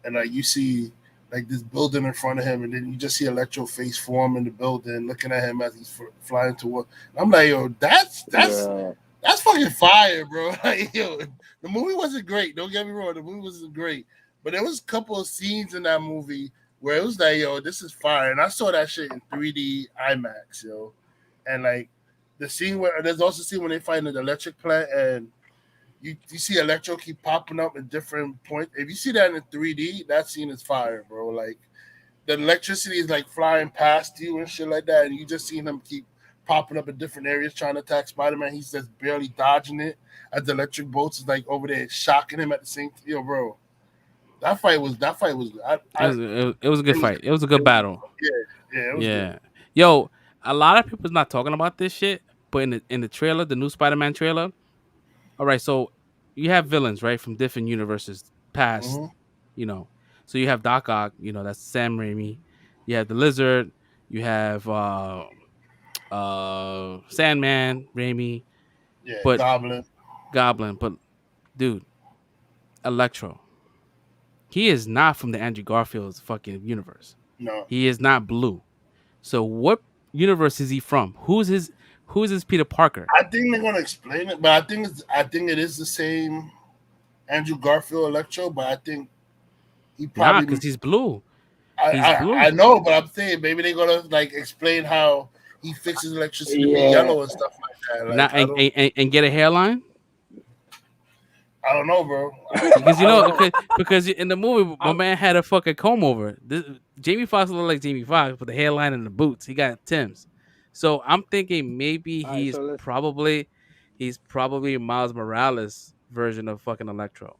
and like you see like this building in front of him, and then you just see Electro face form in the building, looking at him as he's flying toward. I'm like, yo, Yeah. that's fucking fire, bro. Like, yo, the movie wasn't great. Don't get me wrong, the movie wasn't great, but there was a couple of scenes in that movie where it was like, yo, this is fire, and I saw that shit in 3D IMAX, yo, and like the scene where there's also a scene when they find the electric plant and you see Electro keep popping up at different points. If you see that in 3D, that scene is fire, bro. Like the electricity is like flying past you and shit like that, and you just seen him keep popping up in different areas trying to attack Spider-Man. He's just barely dodging it as the electric bolts is like over there shocking him at the same time. Yo, bro. That fight was It was a good it was fight. It was a it good was battle. yeah, it was good. Yeah, yo, a lot of people's not talking about this shit, but in the trailer, the new Spider-Man trailer. All right, so you have villains right from different universes past, Mm-hmm. you know. So you have Doc Ock, that's Sam Raimi. You have the Lizard. You have Sandman, Raimi, Yeah, but Goblin. Goblin, but dude, Electro. He is not from the Andrew Garfield's fucking universe. No. He is not blue. So what universe is he from? Who's his Peter Parker? I think they're gonna explain it, but I think it is the same Andrew Garfield Electro, but I think he Nah, probably because he's blue. He's I blue. know, but I'm saying maybe they're gonna like explain how he fixes electricity to be Yeah. yellow and stuff like that. Not Like and get a hairline. I don't know, bro. Because I don't know. because in the movie, my I'm, man had a fucking comb over. Jamie Foxx looked like Jamie Foxx with the hairline and the boots. He got Tim's. So I'm thinking maybe All right. So let's. he's probably Miles Morales version of fucking Electro.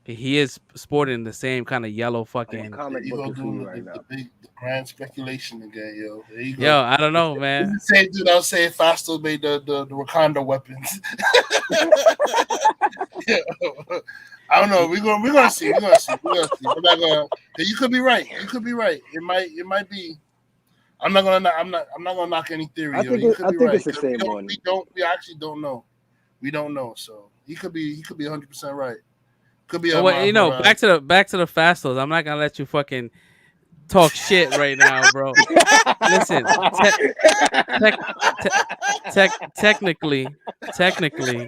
He is sporting the same kind of yellow I'm a fucking. there comic you go bookie for doing you right now. the grand speculation again, yo. There you go. Yo, I don't know, It's man. the same dude I was saying Fasto made the Wakanda weapons. Yeah. I don't know. We're gonna see. We're gonna see. We're gonna see. We're not gonna. Yeah, you could be right. You could be right. It might be. I'm not gonna knock any theory. Yo. You could I be think right. it's the 'Cause same one. we actually don't know. We don't know. So he could be 100% right. Could be But a what Miles Morales. back to the Fastos. I'm not gonna let you fucking talk shit right now, bro. Listen, tech, te- technically, technically,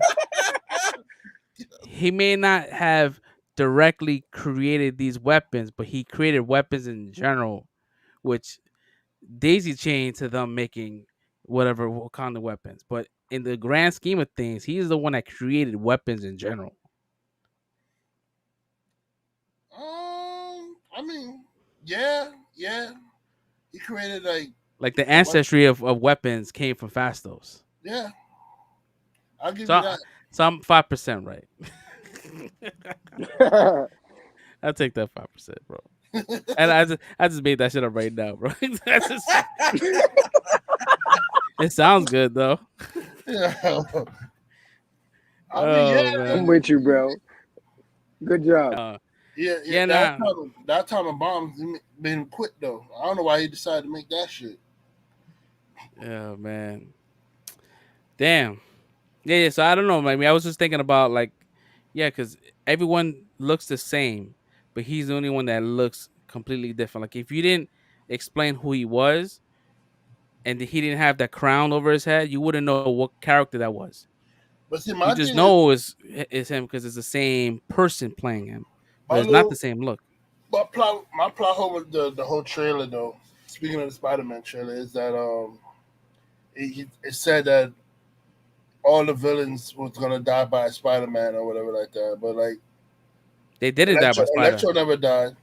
he may not have directly created these weapons, but he created weapons in general, which daisy chain to them making whatever Wakanda weapons. But in the grand scheme of things, he's the one that created weapons in general. I mean, yeah, yeah. He created like Like the a weapon. ancestry of weapons came from Fastos. Yeah, I'll give So, you that. so I'm 5% right. I'll take that 5%, bro. And I just made that shit up right now, bro. It sounds good though. Yeah. I mean, Oh yeah, I'm man. with you, bro. Good job. yeah. Yeah, nah. That time of bombs made him quit though. I don't know why he decided to make that shit. Yeah, man. Damn. Yeah. So I don't know. I mean, I was just thinking about like, yeah, because everyone looks the same, but he's the only one that looks completely different. Like if you didn't explain who he was and he didn't have that crown over his head, you wouldn't know what character that was. But see, You my just thing is know it's him because it's the same person playing him, but my it's not the little same look. my plot hole with the whole trailer though. Speaking of the Spider-Man trailer, is that it said that all the villains was gonna die by Spider Man or whatever like that. But like They didn't die by Spider. Electro never died.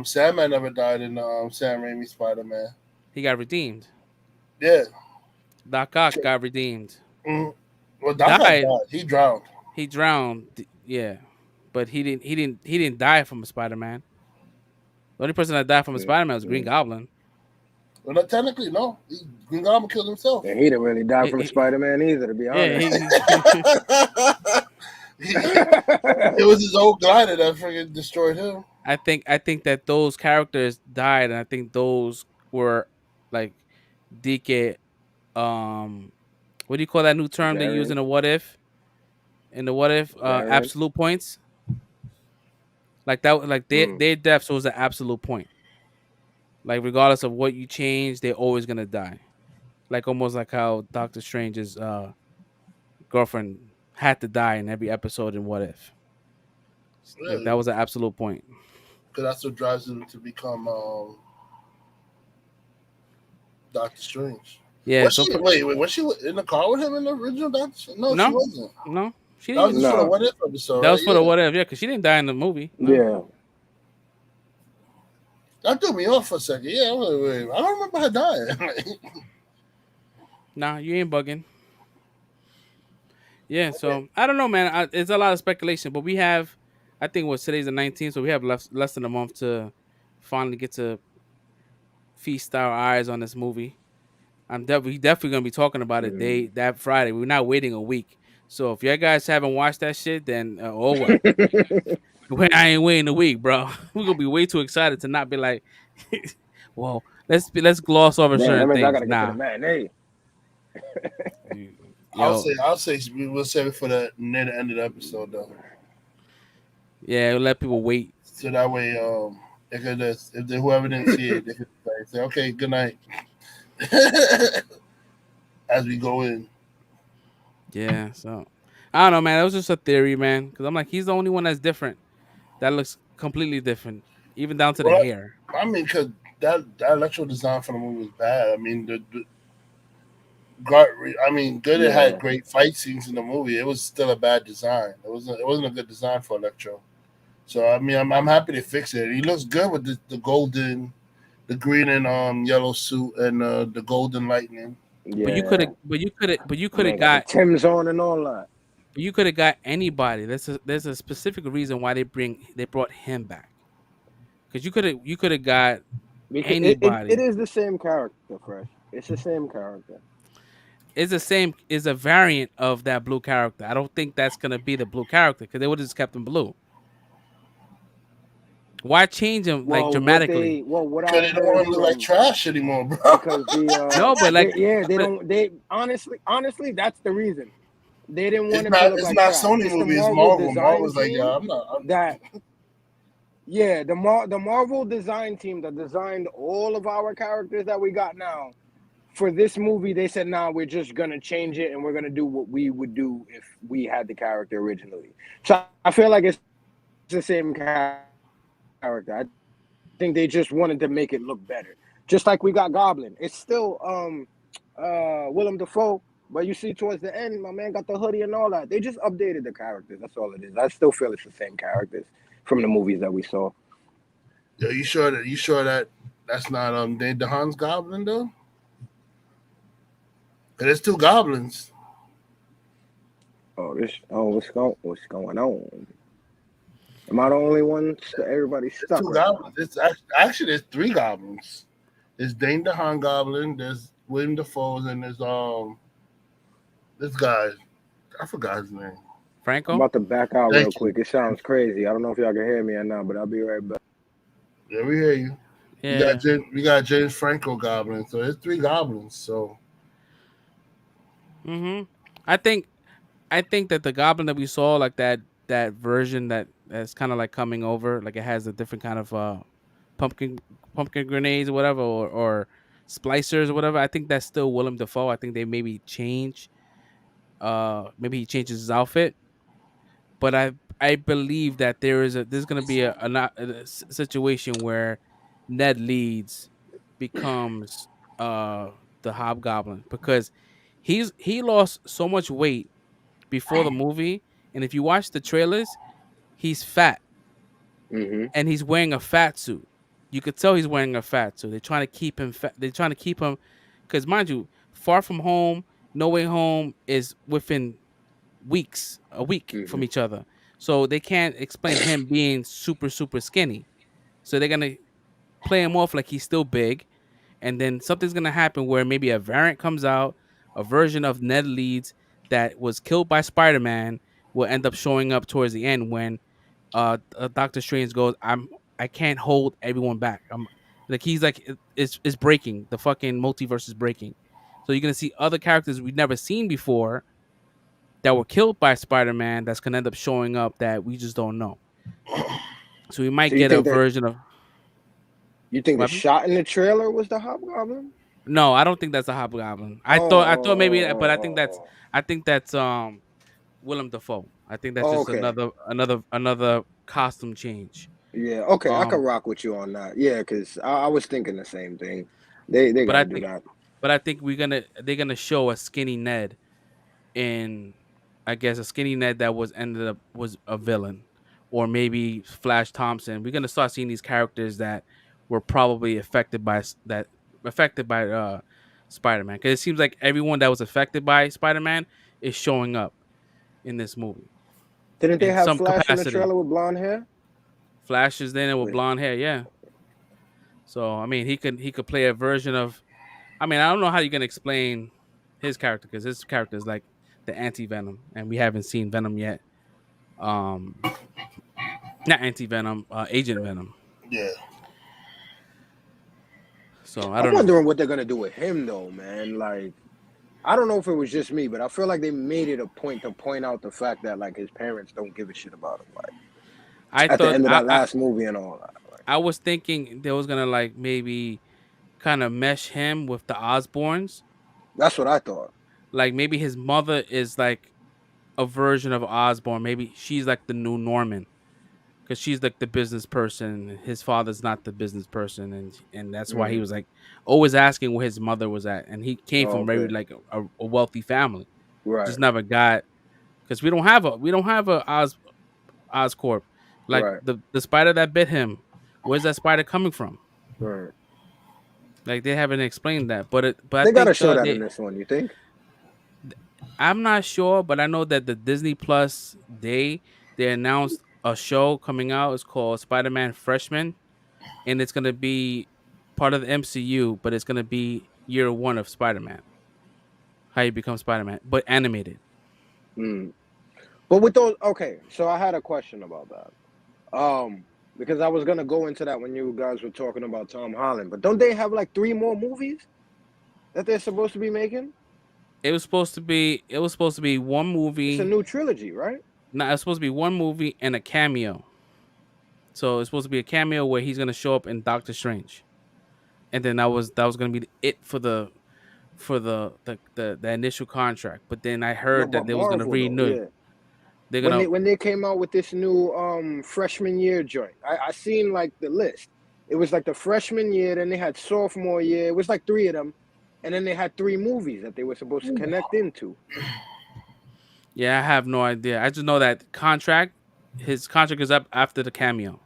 Sandman never died in Sam Raimi Spider Man. He got redeemed. Yeah. Doc Ock got redeemed. Mm. Well, Doc Ock Died. died. He drowned. He drowned. Yeah, but he didn't. He didn't. He didn't die from a Spider Man. The only person that died from a Spider Man was Green Mm-hmm. Goblin. Well, not technically, no. Green Goblin killed himself. And he didn't really die from He- Spider Man either, to be yeah, honest. It was his old glider that freaking destroyed him. I think that those characters died, and I think those were like DK. What do you call that new term they use in Variant, the what if? In the what if, variant. absolute points. Like that, like Mm. their deaths was an absolute point. Like regardless of what you change, they're always gonna die. Like almost like how Doctor Strange's girlfriend had to die in every episode in What If. Like that Really? was an absolute point. Because that's what drives him to become Doctor Strange. Yeah. Was So she? Wait. Was she in the car with him in the original Doctor Strange? No, she no, wasn't. no, she That was didn't. just for the No. What If episode, That right? was for the Yeah. What If. Yeah, because she didn't die in the movie. No, Yeah. That threw me off for a second. Yeah, I was like, wait, I don't remember her dying. nah, you ain't bugging. Yeah. So I don't know, man. It's a lot of speculation, but we have. I think what today's the 19th, so we have less than a month to finally get to feast our eyes on this movie. We definitely gonna be talking about it Mm. that Friday. We're not waiting a week. So if you guys haven't watched that shit, then oh well. I ain't waiting a week, bro. We're gonna be way too excited to not be like, well, let's gloss over Damn, that certain means I things. gotta get to the Nah, matinee. yo, I'll say we'll save it for the near the end of the episode though, yeah, let people wait. so that way they could just, if whoever didn't see it, they could say okay, good night as we go in. Yeah, so I don't know, man. That was just a theory, man. Because I'm like, he's the only one that's different. That looks completely different, even down to the Well, hair. I mean, cause that electro design for the movie was bad. I mean, I mean, good. It had Yeah. great fight scenes in the movie. It was still a bad design. It wasn't a good design for Electro. So I mean, I'm happy they fixed it. He looks good with the golden, the green and yellow suit and the golden lightning. But you could have, Yeah. but you My could have man got the got, Tim's on and all that. you could have got anybody. There's a specific reason why they brought him back. Because you could have got Because it anybody. is the same character, Fresh. It's the same character. It's the same. Is a variant of that blue character. I don't think that's gonna be the blue character because they would have just kept him blue. Why change him like dramatically? What Cause I they don't heard want to look like from trash anymore, bro. because the No, but like, they but don't they honestly that's the reason. They didn't want him to look It's like not trash. Sony It's the movie. It's Marvel Marvel. design Marvel's like, team yeah, I'm not. that the Marvel design team that designed all of our characters that we got now. For this movie, they said, "Nah, we're just gonna change it, and we're gonna do what we would do if we had the character originally." So I feel like it's the same character. I think they just wanted to make it look better. Just like we got Goblin. It's still Willem Dafoe, but you see towards the end, my man got the hoodie and all that. They just updated the characters. That's all it is. I still feel it's the same characters from the movies that we saw. Yo, you sure that that's not Dave DeHaan's Goblin though? Cause there's two goblins. What's going on? Am I the only one? Everybody's There's stuck two right now. goblins. It's actually there's three goblins. There's Dane DeHaan Goblin. There's William Dafoe's and there's this guy. I forgot his name. I'm Franco. about to back out Thank real you. quick. It sounds crazy. I don't know if y'all can hear me or not, but I'll be right back. Yeah, we hear you. Yeah. We got James Franco Goblin. So there's three goblins. So Mm-hmm. I think that the Goblin that we saw, like that version that's kind of like coming over, like it has a different kind of pumpkin pumpkin grenades or whatever, or splicers or whatever. I think that's still Willem Dafoe. I think they maybe change. Maybe he changes his outfit, but I believe that there's gonna be situation where Ned Leeds becomes the Hobgoblin because he lost so much weight before the movie, and if you watch the trailers, he's fat Mm-hmm. and he's wearing a fat suit. You could tell he's wearing a fat suit. They're trying to keep him fat. They're trying to keep him because, mind you, Far From Home, No Way Home is within a week from Mm-hmm. each other. So they can't explain him being super, super skinny. So they're gonna play him off like he's still big, and then something's gonna happen where maybe a variant comes out, a version of Ned Leeds that was killed by Spider-Man will end up showing up towards the end when Doctor Strange goes, I can't hold everyone back. I'm like he's like it's breaking. The fucking multiverse is breaking. So you're gonna see other characters we've never seen before that were killed by Spider-Man that's gonna end up showing up that we just don't know. So we might So you get a think that version of you think the what happened? shot in the trailer was the Hobgoblin? No, I don't think that's a Hobgoblin. I thought maybe, but I think that's Willem Dafoe. I think that's just Okay. another costume change. Yeah. Okay. I can Um, rock with you on that. Yeah, because I was thinking the same thing. They but gotta I do think that. but I think they're gonna show a skinny Ned in, I guess, a skinny Ned that was a villain, or maybe Flash Thompson. We're gonna start seeing these characters that were probably affected by Spider Man, because it seems like everyone that was affected by Spider Man is showing up in this movie Didn't they in have some Flash in the capacity. trailer with blonde hair? Flash is in it with With blonde hair, yeah. So I mean, he could play a version of. I mean, I don't know how you can explain his character because his character is like the anti Venom, and we haven't seen Venom yet. Um, not anti Venom, Agent Venom. Yeah. So I I'm don't know. wondering what they're gonna do with him though, man. Like I don't know if it was just me, but I feel like they made it a point to point out the fact that like his parents don't give a shit about him. Like I at the thought end of that last movie and all that. Like I was thinking they was gonna like maybe kind of mesh him with the Osborns. that's what I thought. Like maybe his mother is like a version of Osborn. Maybe she's like the new Norman because she's like the business person. His father's not the business person, and that's why he Mm. was like always asking where his mother was at. And he came Oh, from very okay. like a wealthy family. Right. Just never got because we don't have a Oscorp like Right. the spider that bit him. Where's that spider coming from? Right. Like they haven't explained that, but I They gotta think show that in they this one. You think? I'm not sure, but I know that the Disney Plus they announced a show coming out. It's called Spider-Man Freshman, and it's gonna be part of the MCU, but it's gonna be year one of Spider-Man, how you become Spider-Man, but animated. Mm. But with those, okay. So I had a question about that. Because I was gonna go into that when you guys were talking about Tom Holland. But don't they have like 3 more movies that they're supposed to be making? It was supposed to be one It's a movie. new trilogy, right? No, it's supposed to be one movie and a cameo. So it's supposed to be a cameo where he's gonna show up in Doctor Strange, and then that was gonna be it for the initial contract. But then I No, heard that but they was gonna Marvel though, renew. yeah. They're When gonna they came out with this new freshman year joint, I seen like the list. It was like the freshman year, then they had sophomore year. It was like 3 of them, and then they had 3 movies that they were supposed to connect into. Yeah, I have no idea. I just know that his contract is up after the cameo.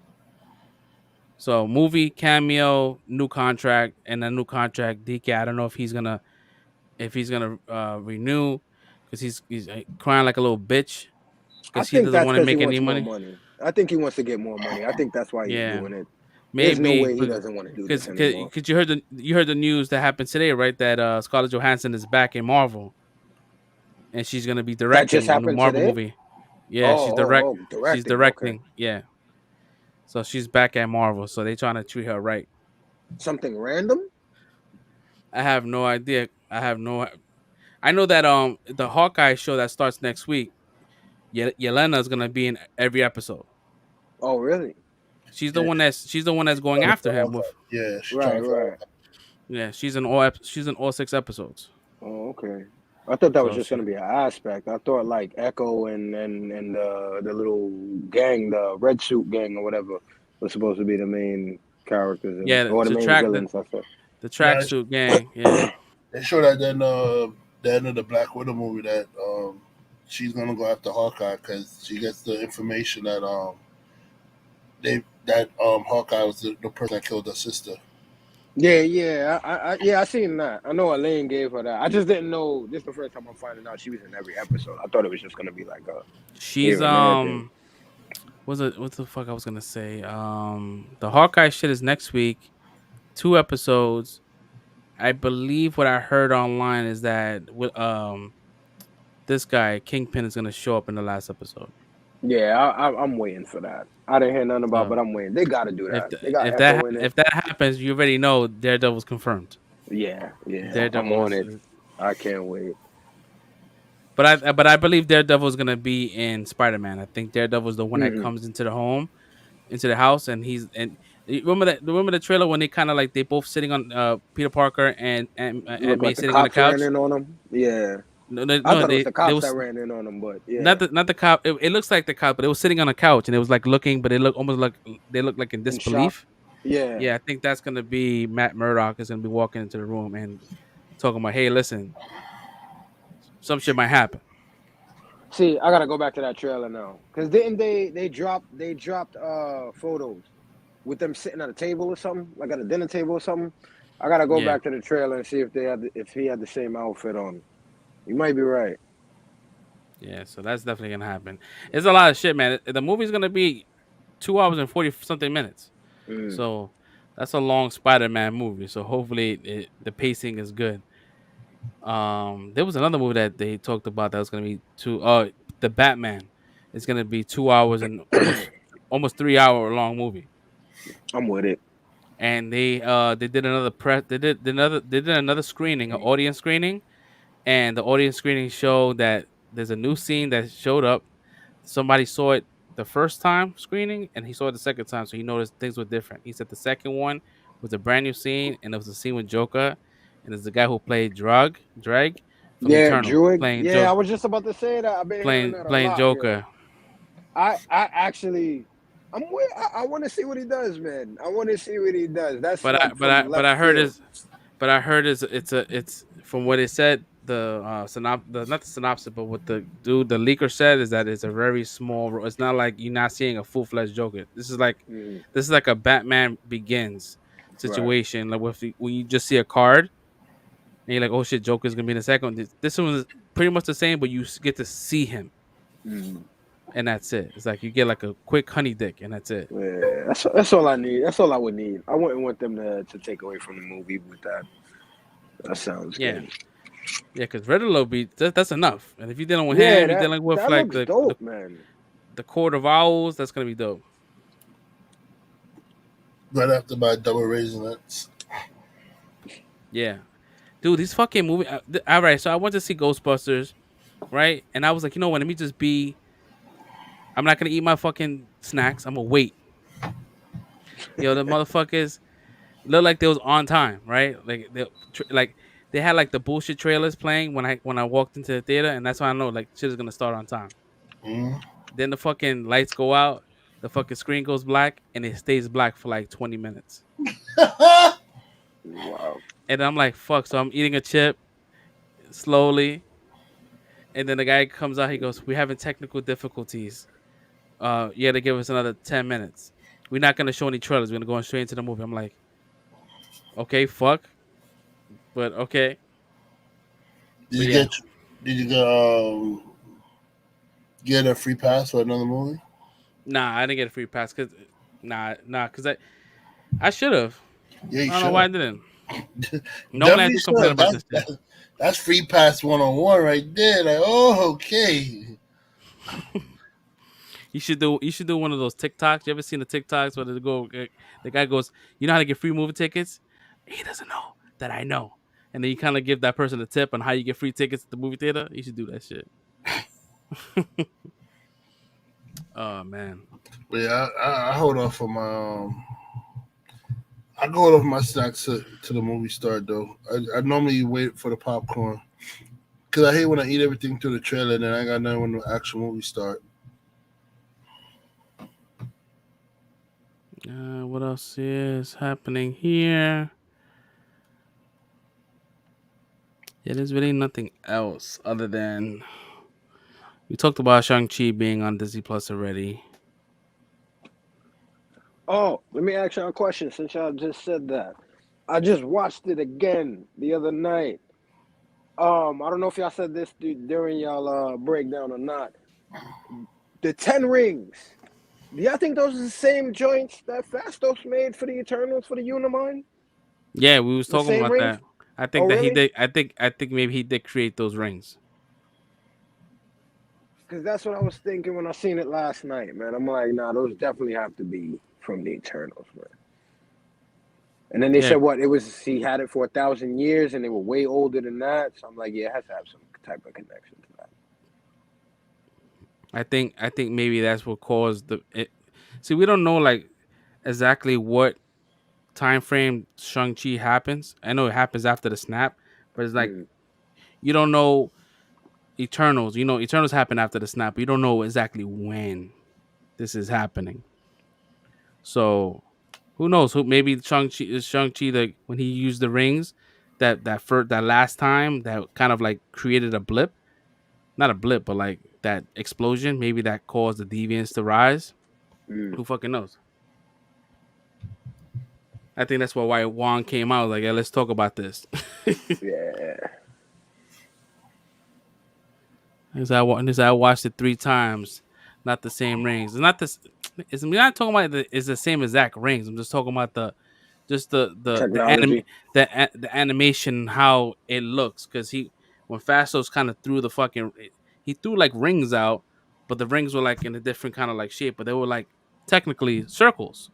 So movie cameo, new contract, and a new contract. DK, I don't know if he's gonna renew because he's crying like a little bitch I because he think doesn't that's want to because he make any wants more money. money. I think he wants to get more money. I think that's why he's Yeah, doing it. There's no maybe way he doesn't want to do this because anymore. you heard the news that happened today, right? That Scarlett Johansson is back in Marvel and she's gonna be That just directing a new happened Marvel today. movie. Yeah, she's Directing. Okay, directing. Yeah, so she's back at Marvel. So they trying to treat her right. something random. I have no idea. I know that the Hawkeye show that starts next week, Yelena is gonna be in every episode. Oh, really? Yeah. She's the one that's going Trying to after follow him her. with. Yeah, she's trying Right, to follow right. her. Yeah, she's in all 6 episodes. Oh, okay. I thought that was So just gonna be an aspect. I thought like Echo and the little gang, the red suit gang or whatever, was supposed to be the main characters and yeah, or the the main track the villains. I said. the No, tracksuit gang. Yeah, They showed that then the end of the Black Widow movie that she's gonna go after Hawkeye because she gets the information that Hawkeye was the person that killed her sister. Yeah, yeah, yeah, I seen that. I know Elaine gave her that. I just didn't know. This is the first time I'm finding out she was in every episode. I thought it was just gonna be like a She's here and there thing. what the fuck I was gonna say? The Hawkeye shit is next week. 2 episodes. I believe what I heard online is that with this guy Kingpin is gonna show up in the last episode. Yeah, I'm waiting for that. I didn't hear nothing about, but So I'm waiting. They got to do that. They got Echo in it. if that happens, you already know Daredevil's confirmed. Yeah, yeah, I'm Daredevil on it. I can't wait. but I believe Daredevil is gonna be in Spider Man. I think Daredevil is the one that Hmm. comes into the house, and he's and you remember the trailer when they kind of like they both sitting on Peter Parker and Look May like the sitting on the cops ran couch. in on them. Yeah, No, no, I no thought it was the they cops that was ran in on them, but yeah, not the cop. It looks like the cop, but it was sitting on a couch and it was like looking, but it looked almost like they look like in in shock. disbelief. Yeah. Yeah, I think that's gonna be Matt Murdock is gonna be walking into the room and talking about, hey, listen, some shit might happen. See, I gotta go back to that trailer now, cause didn't they dropped photos with them sitting at a table or something, like at a dinner table or something. I gotta go Yeah, back to the trailer and see if he had the same outfit on. You might be right. yeah. So that's definitely gonna happen. It's a lot of shit, man. The movie's gonna be 2 hours and 40 something minutes. Mm. So that's a long Spider-Man movie. So hopefully the pacing is good. There was another movie that they talked about that was gonna be the Batman. It's gonna be 2 hours and almost 3 hour long movie. I'm with it. And they did another press they did another screening, an audience screening, and the audience screening showed that there's a new scene that showed up. Somebody saw it the first time screening, and he saw it the second time, so he noticed things were different. He said the second one was a brand new scene, and it was a scene with Joker, and it's the guy who played Drag from Yeah, Eternal, Druid. Yeah, I was just about to say that. I've been hearing that a playing lot. Yo, Joker. I actually, I want to see what he does, man. I want to see what he does. That's But like from but left I heard field. is but I heard is it's from what it said the not the synopsis, but what the leaker said is that it's a very small it's not like you're not seeing a full-fledged Joker. Mm, This is like a Batman Begins right. situation, like with when you just see a card and you're like, oh shit, Joker's gonna be in the second one. This one is pretty much the same, but you get to see him, Mm. and that's it. It's like you get like a quick honey dick, and that's it. Yeah, that's all I need. That's all I would need. I wouldn't want them to take away from the movie with that. That sounds Yeah. good. Yeah, because Riddler be that's enough. And if you're dealing with Yeah, him, you're that dealing with that like looks dope, man. the Court of Owls. That's gonna be dope. Right after my double raisins. Yeah, dude, these fucking movie. All right, so I went to see Ghostbusters, right? And I was like, you know what? Let me just be. I'm not gonna eat my fucking snacks. I'm gonna wait. Yo, the motherfuckers look like they was on time, right? Like they had like the bullshit trailers playing when I walked into the theater, and that's why I know like shit is gonna start on time. Mm. Then the fucking lights go out, the fucking screen goes black, and it stays black for like 20 minutes. Wow. And I'm like, fuck. So I'm eating a chip slowly. And then the guy comes out, he goes, we're having technical difficulties. You gotta give us another 10 minutes. We're not gonna show any trailers. We're gonna go straight into the movie. I'm like, okay, fuck. But okay. Did But you yeah. get get a free pass for another movie? Nah, I didn't get a free pass because cause I should have. Yeah, you I don't know should why I have. didn't. Normally I Definitely do should complain have. about this shit. That's free pass 101 right there. Like, oh, okay. You should do one of those TikToks. You ever seen the TikToks where the guy goes, you know how to get free movie tickets? He doesn't know that I know. And then you kind of give that person a tip on how you get free tickets at the movie theater. You should do that shit. Oh man. But yeah, I hold off for my I go off my snacks to the movie start though. I normally wait for the popcorn because I hate when I eat everything through the trailer and then I got nothing when the actual movie start. What else is happening here? Yeah, there's really nothing else other than we talked about Shang Chi being on Disney Plus already. Oh, let me ask y'all a question since y'all just said that. I just watched it again the other night. I don't know if y'all said this during y'all breakdown or not. The 10 Rings. Do y'all think those are the same joints that Fastos made for the Eternals for the Unimind? Yeah, we was The talking same about rings? that. I Oh, think that he really? did. I think maybe he did create those rings. Because that's what I was thinking when I seen it last night, man. I'm like, nah, those definitely have to be from the Eternals, man. And then they Yeah, said what it was. He had it for 1,000 years, and they were way older than that. So I'm like, yeah, it has to have some type of connection to that. I think maybe that's what caused the. See, we don't know like exactly what time frame Shang Chi happens. I know it happens after the snap, but it's like Mm, you don't know Eternals. You know, Eternals happen after the snap. But you don't know exactly when this is happening. So who knows? Who maybe Shang Chi like when he used the rings that last time that kind of like created a blip, not a blip, but like that explosion. Maybe that caused the deviants to rise. mm, Who fucking knows? I think that's why Wong came out like, yeah, let's talk about this. yeah. I watched it 3 times, not the same rings. It's not this. It's we're not talking about it's the same exact rings. I'm just talking about Technology. the animation how it looks because he when Fastos kind of threw the fucking he threw like rings out, but the rings were like in a different kind of like shape, but they were like technically circles.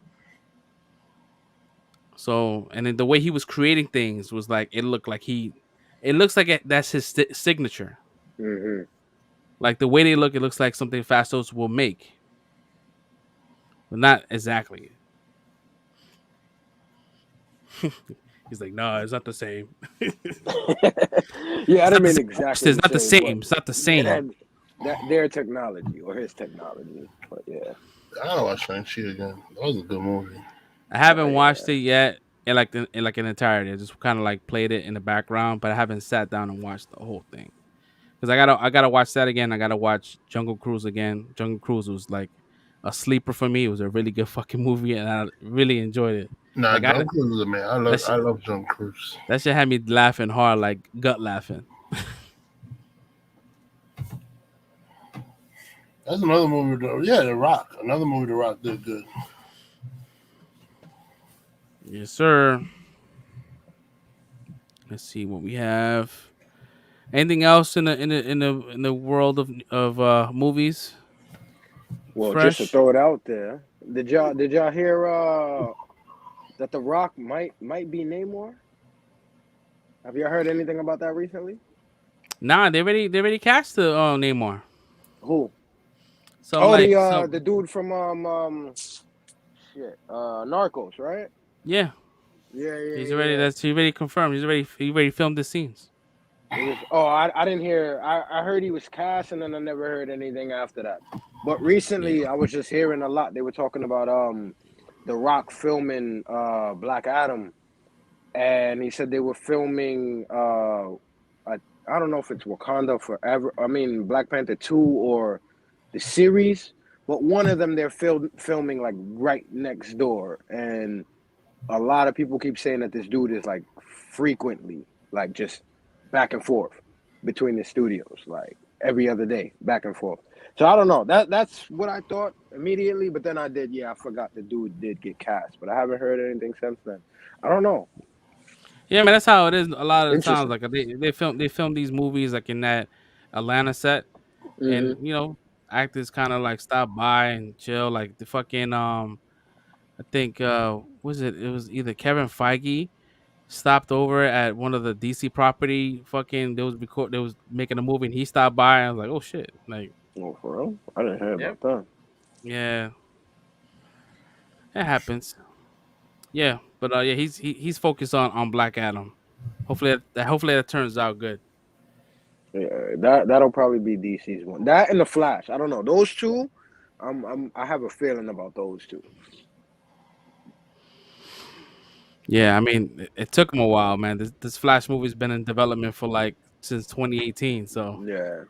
So and then the way he was creating things was like it looked like it looks like that's his signature. Hmm. Like the way they look, it looks like something Fastos will make, but not exactly. He's like, no, it's not the same. Yeah, I It's didn't not the mean same. exactly It's the not the same, but same. It's not the it same. had that their technology or his technology. But yeah, I gotta watch Shang-Chi again. That was a good movie. I no, haven't watched yeah. it yet in like an entirety. I just kind of like played it in the background, but I haven't sat down and watched the whole thing because I gotta watch that again. I gotta watch Jungle Cruise again. Jungle Cruise was like a sleeper for me. It was a really good fucking movie, and I really enjoyed it. Nah, Like John Cruise is a man. that shit, I love John Cruise. that shit had me laughing hard, like gut laughing. That's another movie. Yeah, The Rock. Another movie The Rock did good. Yes, sir. Let's see what we have. Anything else in the world of movies? Well, just to Fresh? throw it out there, did y'all hear that The Rock might be Namor? Have you heard anything about that recently? Nah, they already cast the Namor. Who? Some Oh, like the some dude from shit, Narcos, right? yeah. Yeah, yeah, He's already yeah. that's he already confirmed. He already filmed the scenes. It was. Oh, I didn't hear. I heard he was cast, and then I never heard anything after that. But Yeah. recently, I was just hearing a lot. They were talking about The Rock filming Black Adam, and he said they were filming I don't know if it's Wakanda Forever. I mean Black Panther 2 or the series, but one of them they're filming like right next door, and a lot of people keep saying that this dude is like frequently like just back and forth between the studios, like every other day, back and forth. So I don't know. That's what I thought immediately, but then I forgot the dude did get cast, but I haven't heard anything since then. I don't know. Yeah, man, that's how it is a lot of the times. Interesting. Like they film these movies like in that Atlanta set, and Hmm. actors kind of like stop by and chill. Like the fucking I think was it was either Kevin Feige stopped over at one of the DC property. Fucking they was making a movie and he stopped by. And I was like, oh shit, like Oh, for real? I didn't hear yeah, about that. yeah, it happens. Yeah, but yeah, he's focused on Black Adam. Hopefully that turns out good. Yeah, that'll probably be DC's one. That and the Flash. I don't know. Those two, I have a feeling about those two. Yeah, I mean, it took him a while, man. This Flash movie's been in development for like since 2018. So Yeah,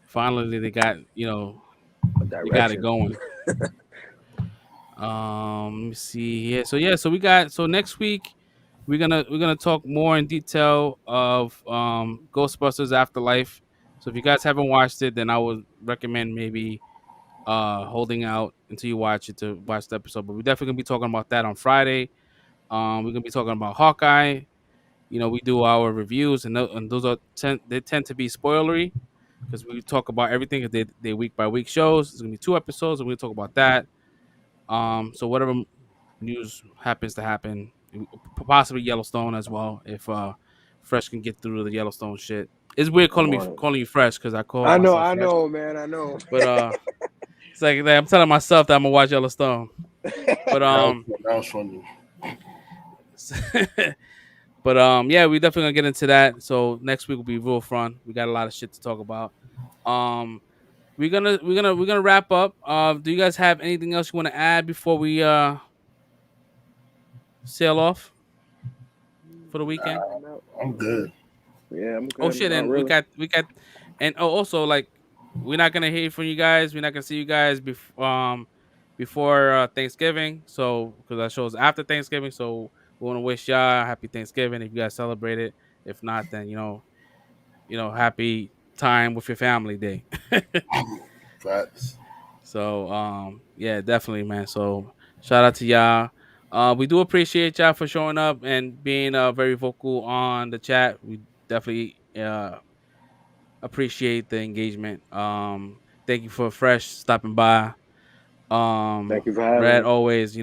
finally they got a they got it direction. going. Let me see. So we got so next week we're gonna talk more in detail of Ghostbusters Afterlife. So if you guys haven't watched it, then I would recommend maybe holding out until you watch it to watch the episode. But we're definitely gonna be talking about that on Friday. We're gonna be talking about Hawkeye. We do our reviews, and, and those they tend to be spoilery because we talk about everything. 'Cause they week by week shows. It's gonna be 2 episodes, and we're gonna talk about that. So whatever news happens to happen, possibly Yellowstone as well. If Fresh can get through the Yellowstone shit, it's weird I'm calling me on it. calling you Fresh because I call myself I Fresh, know, man. I know. but it's like I'm telling myself that I'm gonna watch Yellowstone. But That was funny. but yeah, we definitely gonna get into that. So next week will be real fun. We got a lot of shit to talk about. Um, we're gonna wrap up. Do you guys have anything else you want to add before we sail off for the weekend? No. I'm good. Yeah, I'm Oh good. shit, Not and we really. got we got, and also like we're not gonna hear from you guys. We're not gonna see you guys before Thanksgiving. So because that shows after Thanksgiving. So we want to wish y'all happy Thanksgiving if you guys celebrate it. If not, then happy time with your family day. Facts. So yeah, definitely, man. So shout out to y'all. We do appreciate y'all for showing up and being very vocal on the chat. We definitely appreciate the engagement. Thank you for Fresh stopping by. Thank you for having Red me. always,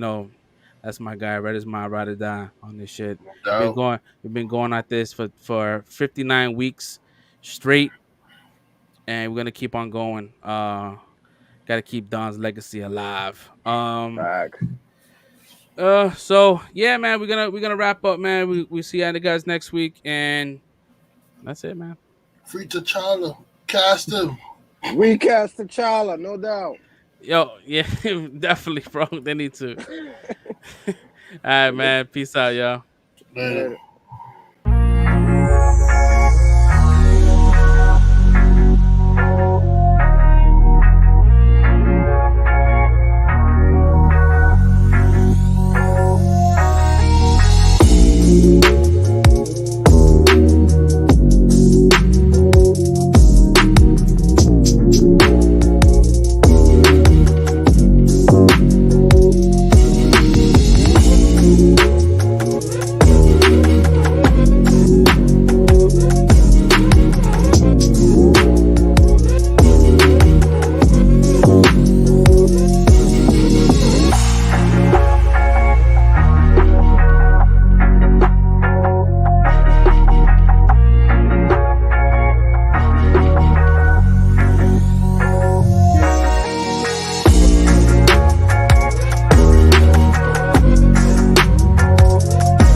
that's my guy. Red is my ride or die on this shit. No Been doubt. going, we've been going at this for 59 weeks straight, and we're gonna keep on going. Gotta keep Don's legacy alive. Facts. So yeah, man, we're gonna wrap up, man. We see you guys next week, and that's it, man. Free T'Challa. Cast him. Recast T'Challa, no doubt. Yo, yeah, definitely, bro. They need to. All right, man. Peace out, y'all. Later. Later.